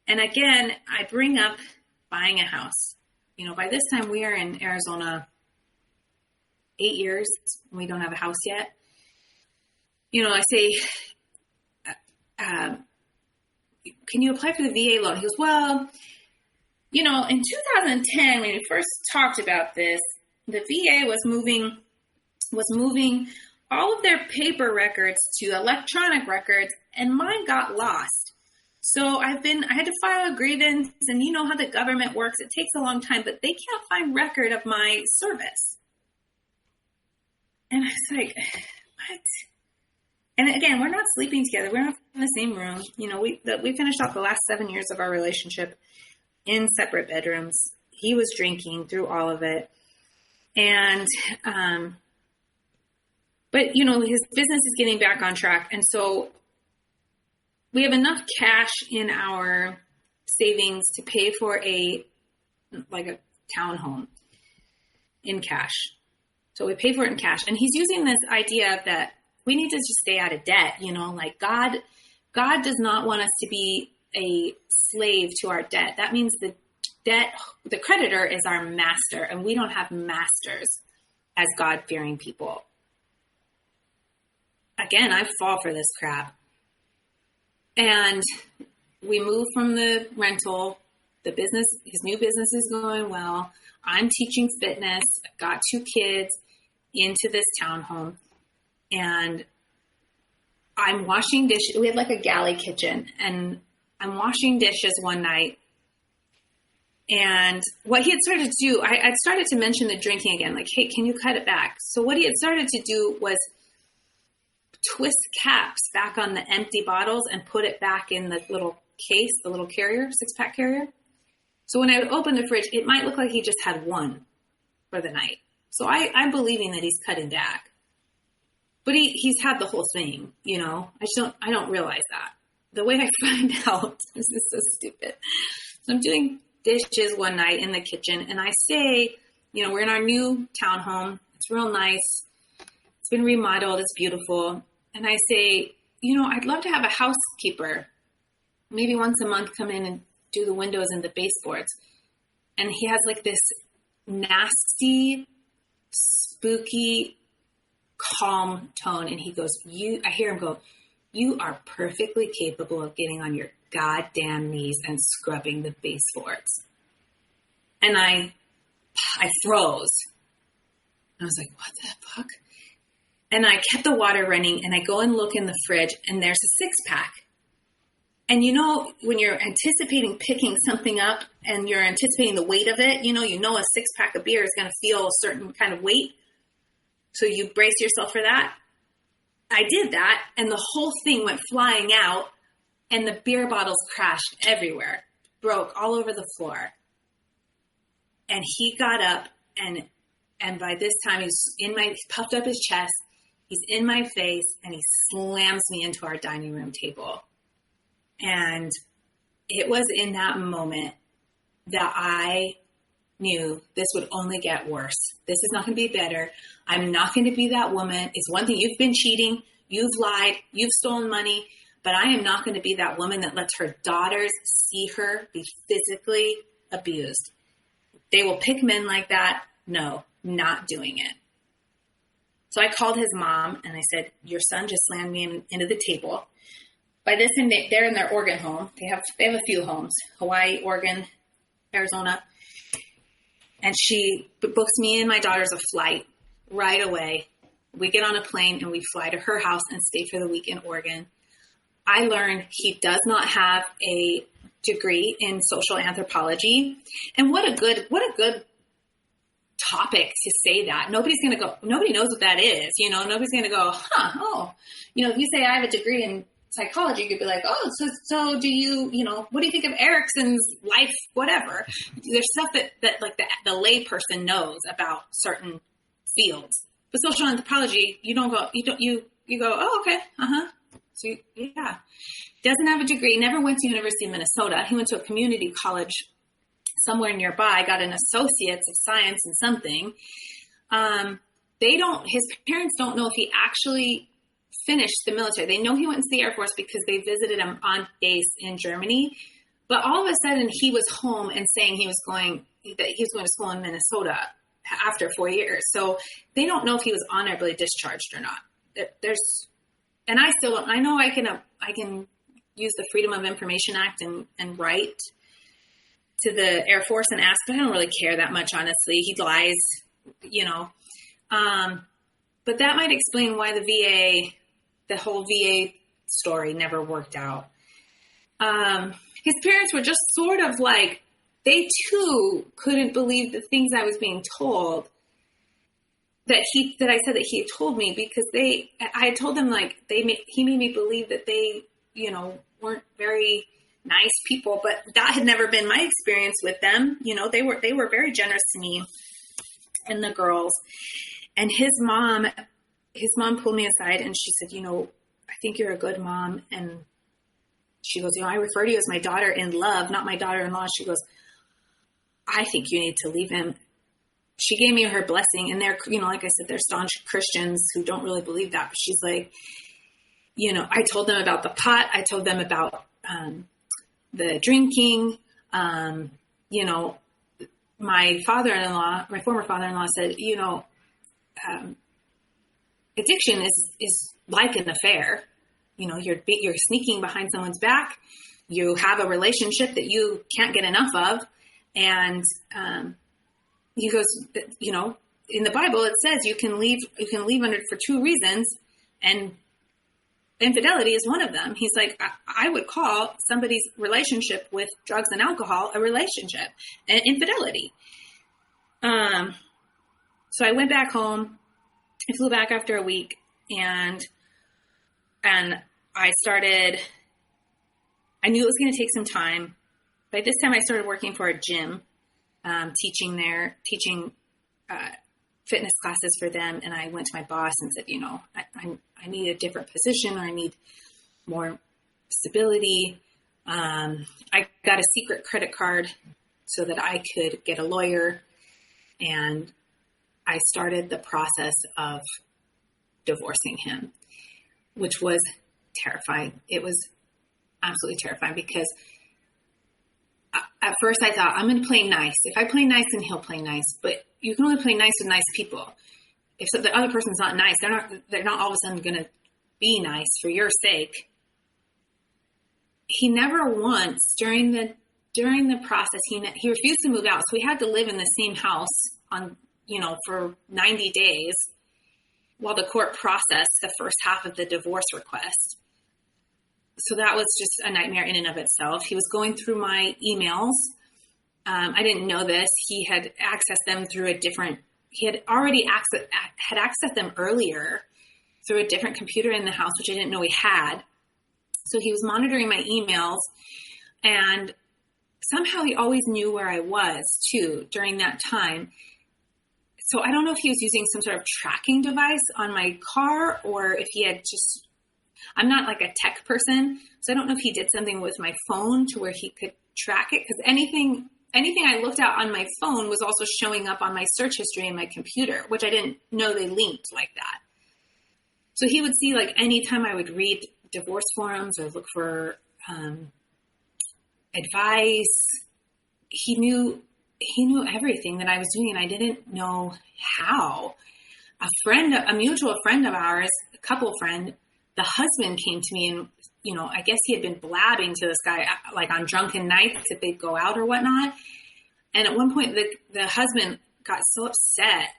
And again, I bring up buying a house. By this time we are in Arizona 8 years. We don't have a house yet. I say, can you apply for the VA loan? He goes, well, in 2010, when we first talked about this, the VA was moving all of their paper records to electronic records, and mine got lost. So I had to file a grievance, and you know how the government works. It takes a long time, but they can't find record of my service. And I was like, what? And again, we're not sleeping together. We're not in the same room. You know, we finished off the last 7 years of our relationship in separate bedrooms. He was drinking through all of it. And, but you know, his business is getting back on track. And so we have enough cash in our savings to pay for a townhome in cash. So we pay for it in cash. And he's using this idea that we need to just stay out of debt. You know, like God does not want us to be a slave to our debt. That means the creditor is our master, and we don't have masters as God-fearing people. Again, I fall for this crap. And we move from the rental, his new business is going well. I'm teaching fitness. I've got 2 kids into this townhome, and I'm washing dishes. We had like a galley kitchen, and I'm washing dishes one night. And what he had started to do, I'd started to mention the drinking again, like, hey, can you cut it back? So what he had started to do was twist caps back on the empty bottles and put it back in the little case, the little carrier, 6-pack carrier. So when I would open the fridge, it might look like he just had one for the night. So I'm believing that he's cutting back. But he's had the whole thing, you know. I don't realize that. The way I find out, this is so stupid. So I'm doing dishes one night in the kitchen, and I say, you know, we're in our new townhome. It's real nice. It's been remodeled. It's beautiful. And I say, you know, I'd love to have a housekeeper, maybe once a month, come in and do the windows and the baseboards. And he has like this nasty, spooky, calm tone. And he goes, I hear him go, you are perfectly capable of getting on your goddamn knees and scrubbing the baseboards. And I froze. I was like, what the fuck? And I kept the water running, and I go and look in the fridge, and there's a 6-pack. And you know, when you're anticipating picking something up and you're anticipating the weight of it, you know a 6-pack of beer is going to feel a certain kind of weight. So you brace yourself for that. I did that, and the whole thing went flying out, and the beer bottles crashed everywhere, broke all over the floor. And he got up, and by this time he puffed up his chest, he's in my face, and he slams me into our dining room table. And it was in that moment that I knew this would only get worse. This is not going to be better. I'm not going to be that woman. It's one thing, you've been cheating, you've lied, you've stolen money, but I am not going to be that woman that lets her daughters see her be physically abused. They will pick men like that. No, not doing it. So I called his mom and I said, your son just slammed me into the table. By this time, they're in their Oregon home. They have a few homes, Hawaii, Oregon, Arizona. And she books me and my daughters a flight right away. We get on a plane and we fly to her house and stay for the week in Oregon. I learned he does not have a degree in social anthropology. And what a good topic to say that. Nobody knows what that is. You know, nobody's going to go, if you say I have a degree in psychology, you could be like, oh, so do you, what do you think of Erickson's life, whatever. There's stuff that like the lay person knows about certain fields. But social anthropology, you go, oh, okay. So yeah, doesn't have a degree, never went to University of Minnesota. He went to a community college somewhere nearby, got an associate's of science in something. His parents don't know if he actually finished the military. They know he went into the Air Force because they visited him on base in Germany. But all of a sudden he was home and saying he was going to school in Minnesota after 4 years. So they don't know if he was honorably discharged or not. And I still don't. I know I can use the Freedom of Information Act and write to the Air Force and ask, but I don't really care that much, honestly. He lies, but that might explain why the whole VA story never worked out. His parents were just sort of like, they too couldn't believe the things I was being told. that I said that he had told me, because I had told them, like, he made me believe that they, weren't very nice people, but that had never been my experience with them. They were very generous to me and the girls. And his mom pulled me aside and she said, I think you're a good mom. And she goes, I refer to you as my daughter-in-law, not my daughter-in-law. She goes, I think you need to leave him. She gave me her blessing, and they're, like I said, they're staunch Christians who don't really believe that. But she's like, I told them about the pot. I told them about the drinking. My former father-in-law said, addiction is like an affair. You're sneaking behind someone's back. You have a relationship that you can't get enough of. And he goes, in the Bible, it says you can leave under for two reasons, and infidelity is one of them. He's like, I would call somebody's relationship with drugs and alcohol a relationship, and infidelity. So I went back home. I flew back after a week, and I knew it was going to take some time. By this time I started working for a gym, teaching fitness classes for them. And I went to my boss and said, I need a different position, or I need more stability. I got a secret credit card so that I could get a lawyer. And I started the process of divorcing him, which was terrifying. It was absolutely terrifying, because at first I thought, I'm going to play nice. If I play nice, then he'll play nice. But you can only play nice with nice people. If the other person's not nice, they're not all of a sudden going to be nice for your sake. He never once during the process, he refused to move out. So we had to live in the same house for 90 days while the court processed the first half of the divorce request. So that was just a nightmare in and of itself. He was going through my emails. I didn't know this. He had accessed them he had already accessed them earlier through a different computer in the house, which I didn't know he had. So he was monitoring my emails, and somehow he always knew where I was too during that time. So I don't know if he was using some sort of tracking device on my car, or if he had just, I'm not like a tech person, so I don't know if he did something with my phone to where he could track it, because anything I looked at on my phone was also showing up on my search history in my computer, which I didn't know they linked like that. So he would see, like, anytime I would read divorce forums or look for advice, he knew everything that I was doing, and I didn't know how. A mutual friend of ours, a couple friend, the husband came to me, and, I guess he had been blabbing to this guy, like, on drunken nights if they'd go out or whatnot. And at one point, the husband got so upset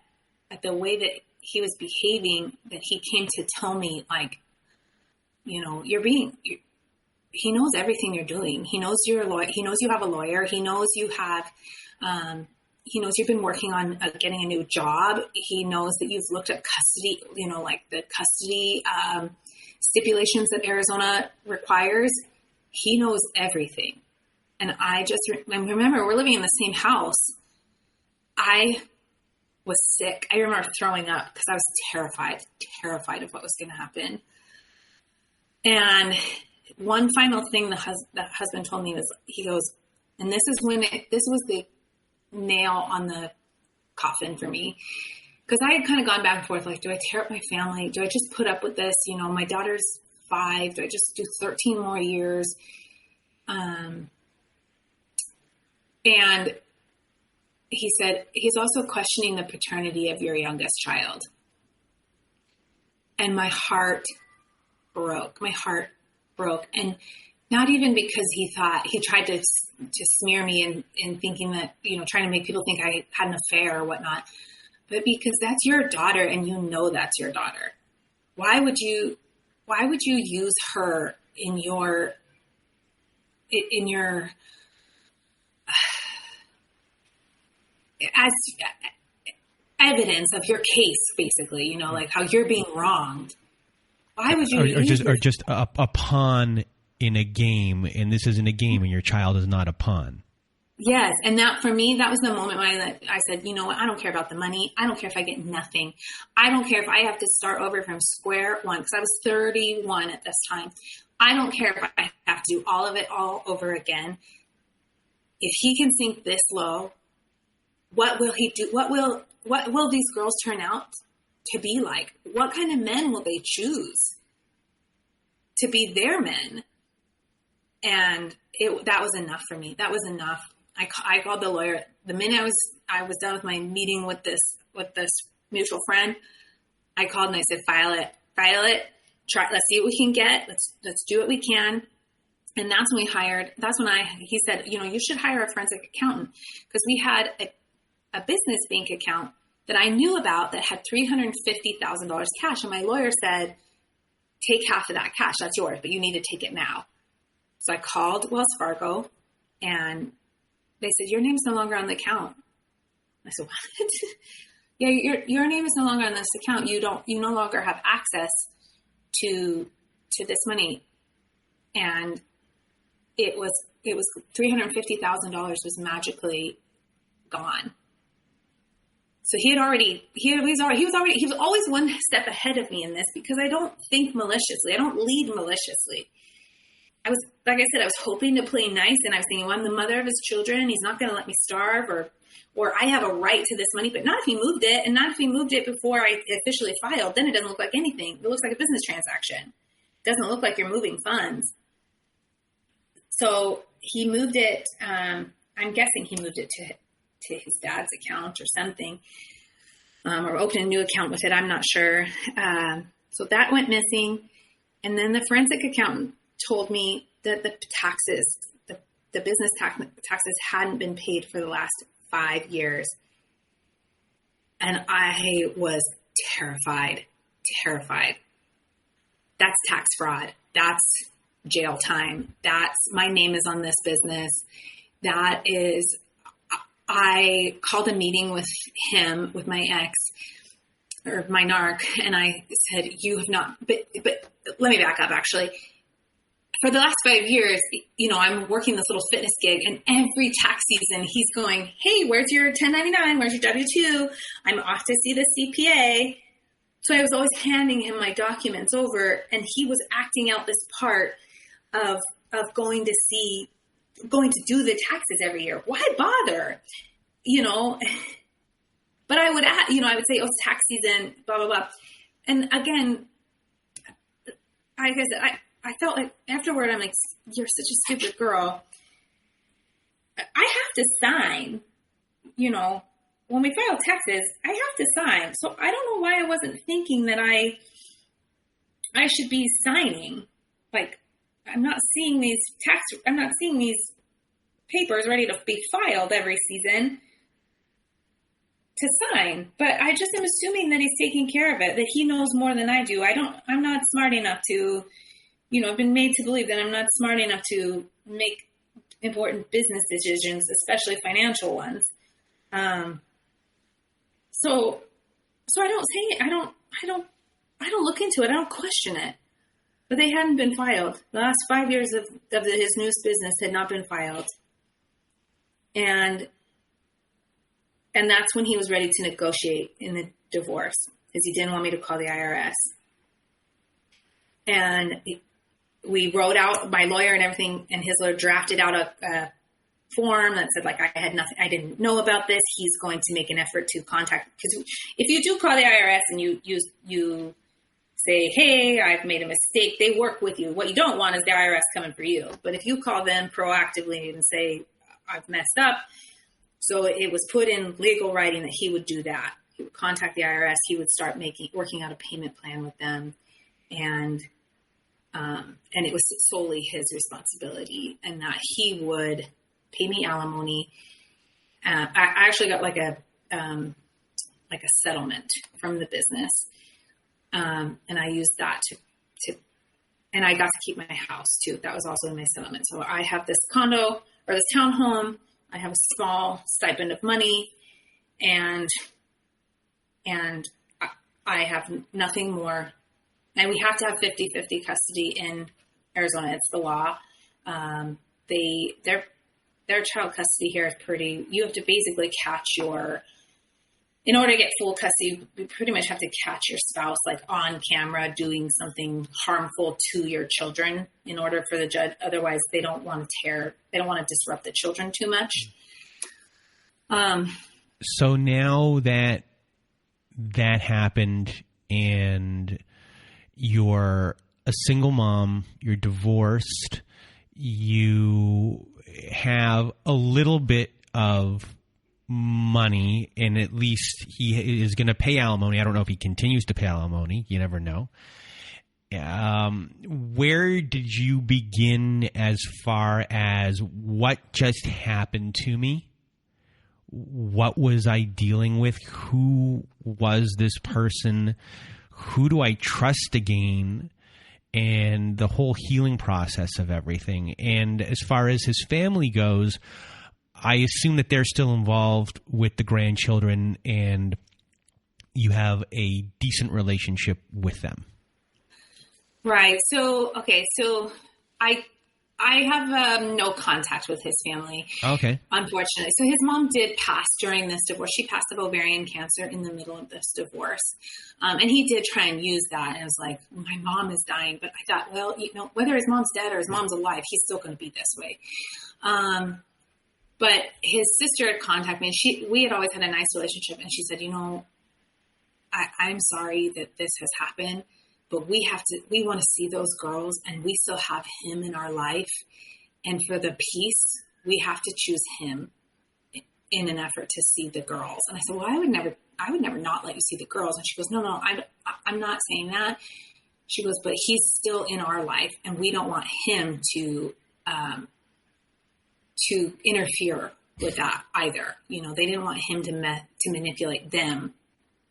at the way that he was behaving that he came to tell me, like, he knows everything you're doing. He knows you're a lawyer. He knows you have a lawyer. He knows you have, he knows you've been working on getting a new job. He knows that you've looked at custody, like the custody stipulations that Arizona requires. He knows everything. And I remember we're living in the same house. I was sick. I remember throwing up because I was terrified of what was going to happen. And one final thing the husband told me was, he goes, and this was the nail on the coffin for me. Because I had kind of gone back and forth, like, do I tear up my family? Do I just put up with this? My daughter's 5. Do I just do 13 more years? And he said, he's also questioning the paternity of your youngest child. And my heart broke. And not even because he tried to smear me in thinking that, trying to make people think I had an affair or whatnot, but because that's your daughter, and that's your daughter. Why would you use her in your evidence of your case, basically, you know, like how you're being wronged. Why would you or just a pawn in a game, and this isn't a game, and your child is not a pawn? Yes. And that, for me, that was the moment when I said, you know what? I don't care about the money. I don't care if I get nothing. I don't care if I have to start over from square one, because I was 31 at this time. I don't care if I have to do all of it all over again. If he can sink this low, what will he do? What will these girls turn out to be like? What kind of men will they choose to be their men? And that was enough for me. That was enough. I called the lawyer the minute I was done with my meeting with this mutual friend. I called and I said, file it. Try. Let's see what we can get. Let's do what we can. And that's when he said, you know, you should hire a forensic accountant, because we had a business bank account that I knew about that had $350,000 cash. And my lawyer said, take half of that cash. That's yours, but you need to take it now. So I called Wells Fargo, and they said, your name's no longer on the account. I said, what? Yeah, your name is no longer on this account. You no longer have access to this money. And it was $350,000 was magically gone. So he was always one step ahead of me in this, because I don't think maliciously. I don't lead maliciously. Like I said, I was hoping to play nice, and I was thinking, well, I'm the mother of his children. He's not going to let me starve, or I have a right to this money, but not if he moved it, and not if he moved it before I officially filed. Then it doesn't look like anything. It looks like a business transaction. It doesn't look like you're moving funds. So he moved it. I'm guessing he moved it to his dad's account or something, or opened a new account with it. I'm not sure. So that went missing. And then the forensic accountant told me that the taxes, the business taxes hadn't been paid for the last 5 years. And I was terrified. That's tax fraud. That's jail time. My name is on this business. I called a meeting with him, with my ex, or my narc, and I said, you have not, but let me back up, actually. For the last 5 years, you know, I'm working this little fitness gig, and every tax season he's going, hey, where's your 1099? Where's your W-2? I'm off to see the CPA. So I was always handing him my documents over, and he was acting out this part of going to do the taxes every year. Why bother? You know, but I would say, oh, it's tax season, blah, blah, blah. And again, I guess I felt like afterward, I'm like, you're such a stupid girl. I have to sign, you know, when we file taxes, I have to sign. So I don't know why I wasn't thinking that I should be signing. Like, I'm not seeing these papers ready to be filed every season to sign, but I just am assuming that he's taking care of it, that he knows more than I do. I'm not smart enough to, you know, I've been made to believe that I'm not smart enough to make important business decisions, especially financial ones. So I don't say, I don't look into it. I don't question it, but they hadn't been filed. The last 5 years of his news business had not been filed. And that's when he was ready to negotiate in the divorce, because he didn't want me to call the IRS. And we wrote out, my lawyer and everything, and his lawyer drafted out a form that said, like, I had nothing, I didn't know about this. He's going to make an effort to contact, because if you do call the IRS and you say, hey, I've made a mistake, they work with you. What you don't want is the IRS coming for you. But if you call them proactively and say, I've messed up. So it was put in legal writing that he would do that. He would contact the IRS. He would start working out a payment plan with them. And it was solely his responsibility, and that he would pay me alimony. I actually got like a settlement from the business. And I used that and I got to keep my house too. That was also in my settlement. So I have this condo, or this townhome. I have a small stipend of money, and and I have nothing more. And we have to have 50-50 custody in Arizona. It's the law. Their child custody here is you have to basically catch in order to get full custody, you pretty much have to catch your spouse like on camera doing something harmful to your children in order for the judge. Otherwise they don't want to disrupt the children too much. So now that happened and you're a single mom, you're divorced, you have a little bit of money, and at least he is going to pay alimony. I don't know if he continues to pay alimony. You never know. Where did you begin as far as what just happened to me? What was I dealing with? Who was this person? Who do I trust again? And the whole healing process of everything. And as far as his family goes, I assume that they're still involved with the grandchildren and you have a decent relationship with them. Right. So I have no contact with his family. Okay. Unfortunately. So his mom did pass during this divorce. She passed of ovarian cancer in the middle of this divorce. And he did try and use that. And it was like, my mom is dying. But I thought, well, whether his mom's dead or his mom's alive, he's still going to be this way. But his sister had contacted me, and we had always had a nice relationship. And she said, I'm sorry that this has happened, but we want to see those girls, and we still have him in our life. And for the peace, we have to choose him in an effort to see the girls. And I said, well, I would never not let you see the girls. And she goes, no, I'm not saying that. She goes, but he's still in our life, and we don't want him to interfere with that either. They didn't want him to manipulate them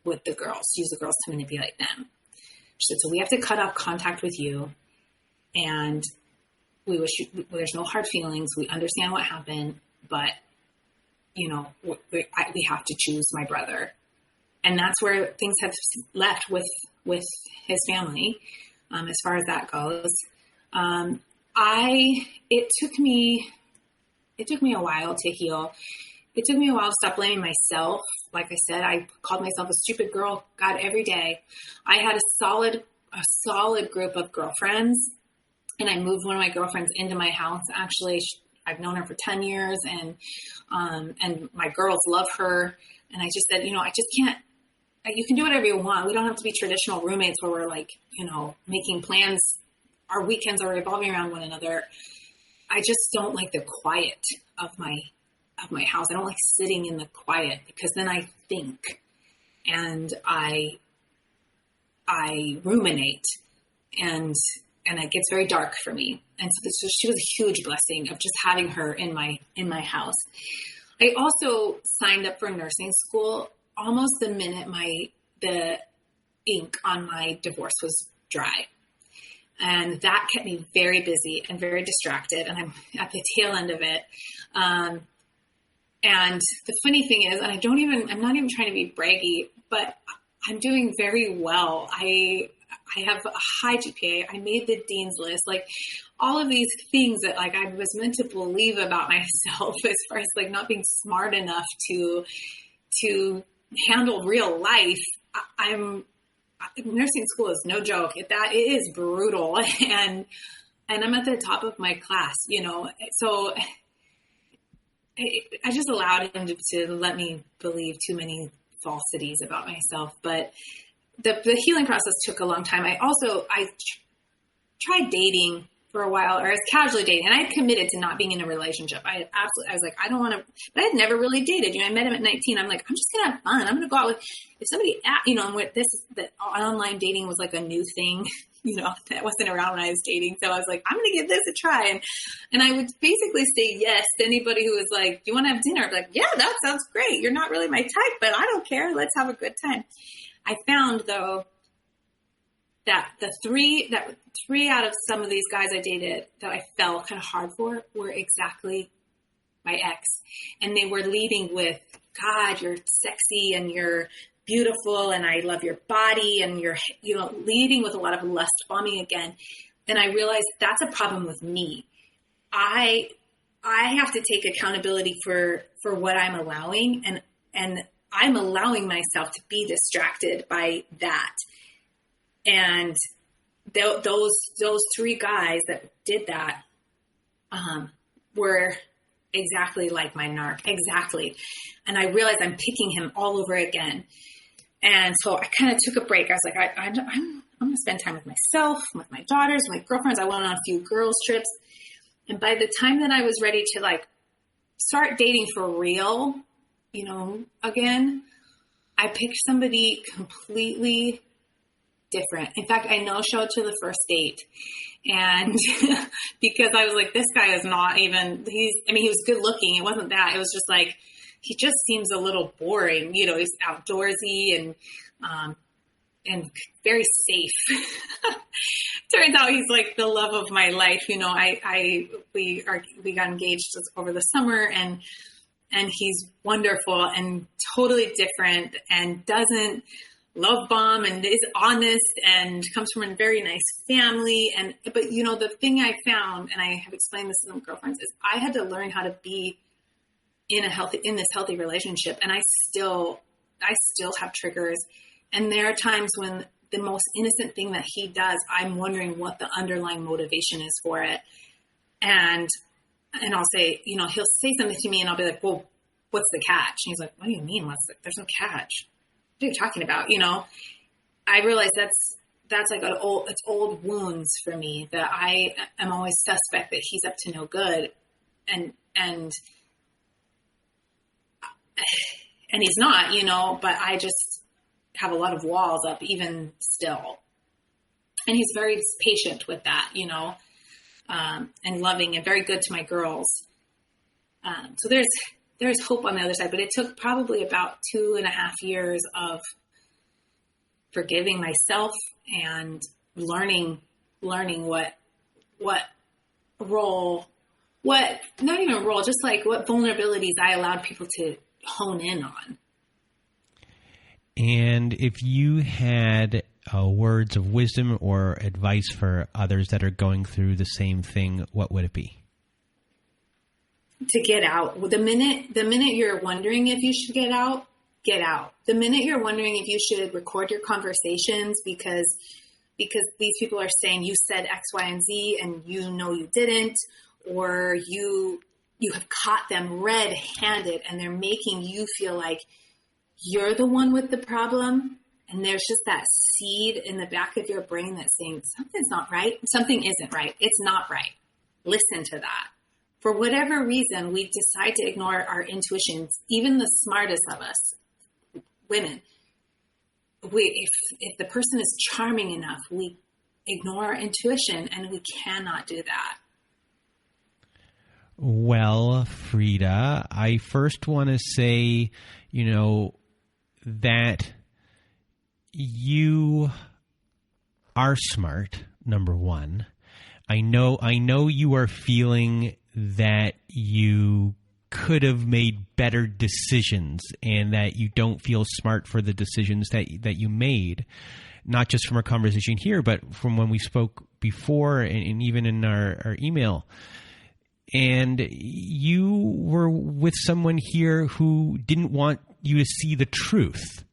with the girls, use the girls to manipulate them. She said, so we have to cut off contact with you, and we wish there's no hard feelings. We understand what happened, but we have to choose my brother. And that's where things have left with his family. As far as that goes, it took me a while to heal. It took me a while to stop blaming myself. Like I said, I called myself a stupid girl, God, every day. I had a solid group of girlfriends, and I moved one of my girlfriends into my house. Actually, I've known her for 10 years, and my girls love her. And I just said, I just can't. You can do whatever you want. We don't have to be traditional roommates where we're like, making plans. Our weekends are revolving around one another. I just don't like the quiet of my house. I don't like sitting in the quiet, because then I think and I ruminate, and it gets very dark for me. And so she was a huge blessing of just having her in my house. I also signed up for nursing school almost the minute the ink on my divorce was dry. And that kept me very busy and very distracted. And I'm at the tail end of it. And the funny thing is, and I'm not even trying to be braggy, but I'm doing very well. I have a high GPA. I made the dean's list. Like all of these things that like I was meant to believe about myself as far as like not being smart enough to handle real life. Nursing school is no joke. It is brutal. And I'm at the top of my class, so I just allowed him to let me believe too many falsities about myself. But the healing process took a long time. I tried dating for a while, or I was casually dating, and I had committed to not being in a relationship. I was like, I don't want to, but I had never really dated. I met him at 19. I'm like, I'm just going to have fun. I'm going to go out with, if somebody, that online dating was like a new thing, that wasn't around when I was dating. So I was like, I'm going to give this a try. And I would basically say yes to anybody who was like, do you want to have dinner? I'd be like, yeah, that sounds great. You're not really my type, but I don't care. Let's have a good time. I found though, that three out of some of these guys I dated that I fell kind of hard for were exactly my ex. And they were leading with, God, you're sexy and you're beautiful and I love your body, and you're, leading with a lot of lust bombing again. And I realized that's a problem with me. I have to take accountability for what I'm allowing, and I'm allowing myself to be distracted by that. And those three guys that did that were exactly like my narc, exactly. And I realized I'm picking him all over again. And so I kind of took a break. I was like, I'm going to spend time with myself, with my daughters, my girlfriends. I went on a few girls' trips. And by the time that I was ready to like start dating for real, again, I picked somebody completely different. In fact, I no-showed to the first date. And because I was like, this guy is not even, he was good looking. It wasn't that. It was just like, he just seems a little boring. He's outdoorsy and very safe. Turns out he's like the love of my life. We got engaged over the summer, and he's wonderful and totally different and doesn't love bomb and is honest and comes from a very nice family. But the thing I found, and I have explained this to some girlfriends, is I had to learn how to be in this healthy relationship. And I still have triggers. And there are times when the most innocent thing that he does, I'm wondering what the underlying motivation is for it. And I'll say, he'll say something to me and I'll be like, well, what's the catch? And he's like, what do you mean? There's no catch. What are you talking about? I realize that's like it's old wounds for me, that I am always suspect that he's up to no good. And he's not, but I just have a lot of walls up even still. And he's very patient with that, and loving and very good to my girls. So there's hope on the other side, but it took probably about 2.5 years of forgiving myself and learning what not even role, just like what vulnerabilities I allowed people to hone in on. And if you had words of wisdom or advice for others that are going through the same thing, what would it be? To get out. The minute you're wondering if you should get out, get out. The minute you're wondering if you should record your conversations because these people are saying you said X, Y, and Z and you didn't, or you have caught them red-handed and they're making you feel like you're the one with the problem, and there's just that seed in the back of your brain that's saying something's not right. Something isn't right. It's not right. Listen to that. For whatever reason, we decide to ignore our intuitions. Even the smartest of us, women, if the person is charming enough, we ignore our intuition, and we cannot do that. Well, Freda, I first want to say, that you are smart, number one. I know you are feeling that you could have made better decisions and that you don't feel smart for the decisions that you made, not just from our conversation here, but from when we spoke before and even in our email. And you were with someone here who didn't want you to see the truth,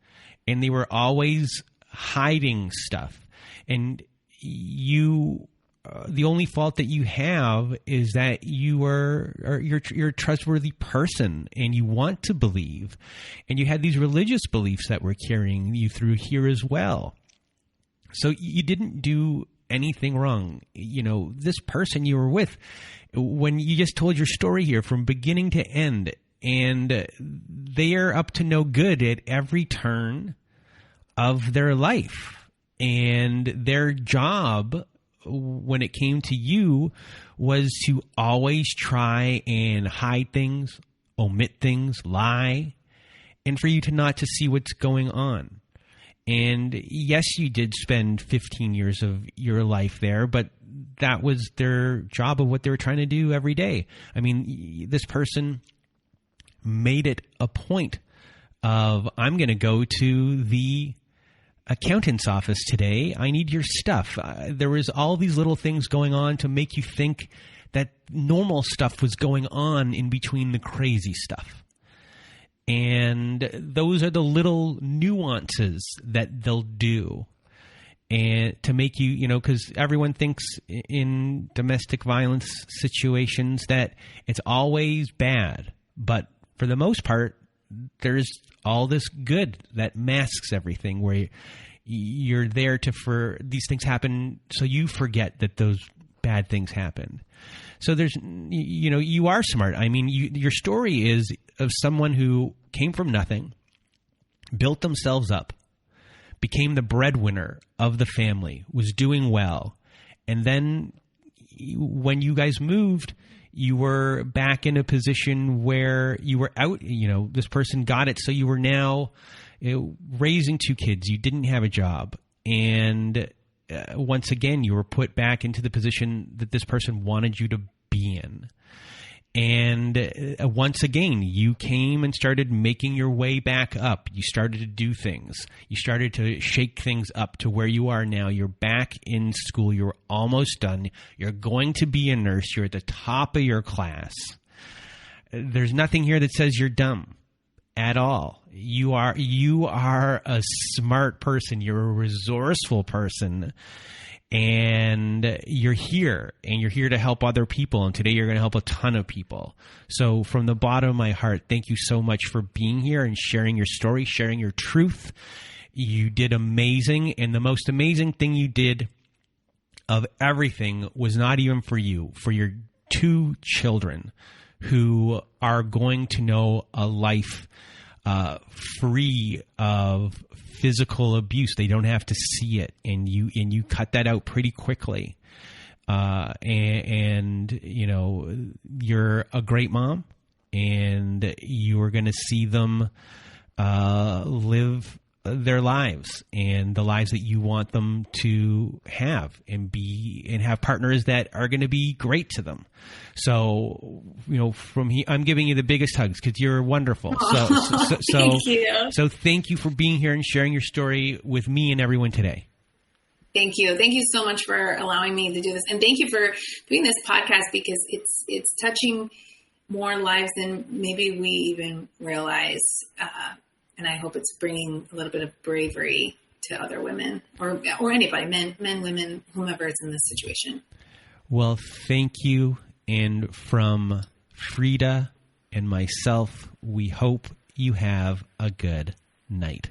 and they were always hiding stuff. And you, the only fault that you have is that you're a trustworthy person, and you want to believe, and you had these religious beliefs that were carrying you through here as well. So you didn't do anything wrong. This person you were with, when you just told your story here from beginning to end, and they are up to no good at every turn of their life. And their job when it came to you was to always try and hide things, omit things, lie, and for you to not to see what's going on. And yes, you did spend 15 years of your life there, but that was their job of what they were trying to do every day. I mean, this person made it a point of, I'm going to go to the accountant's office today. I need your stuff. There was all these little things going on to make you think that normal stuff was going on in between the crazy stuff. And those are the little nuances that they'll do, and to make you, because everyone thinks in domestic violence situations that it's always bad. But for the most part, there's all this good that masks everything, where you're there for these things happen so you forget that those bad things happen. So there's, you are smart. I mean, your story is of someone who came from nothing, built themselves up, became the breadwinner of the family, was doing well. And then when you guys moved, you were back in a position where you were out, this person got it. So you were now raising 2 kids. You didn't have a job. And once again, you were put back into the position that this person wanted you to be in. And once again, you came and started making your way back up. You started to do things. You started to shake things up to where you are now. You're back in school. You're almost done. You're going to be a nurse. You're at the top of your class. There's nothing here that says you're dumb at all. You are a smart person. You're a resourceful person. And you're here to help other people. And today you're going to help a ton of people. So from the bottom of my heart, thank you so much for being here and sharing your story, sharing your truth. You did amazing. And the most amazing thing you did of everything was not even for you, for your 2 children who are going to know a life free of physical abuse. They don't have to see it, and you cut that out pretty quickly. And you're a great mom, and you are going to see them live their lives and the lives that you want them to have, and have partners that are going to be great to them. So, from here, I'm giving you the biggest hugs because you're wonderful. So thank you. So thank you for being here and sharing your story with me and everyone today. Thank you. Thank you so much for allowing me to do this. And thank you for doing this podcast, because it's touching more lives than maybe we even realize. And I hope it's bringing a little bit of bravery to other women or anybody, men, women, whomever is in this situation. Well, thank you. And from Freda and myself, we hope you have a good night.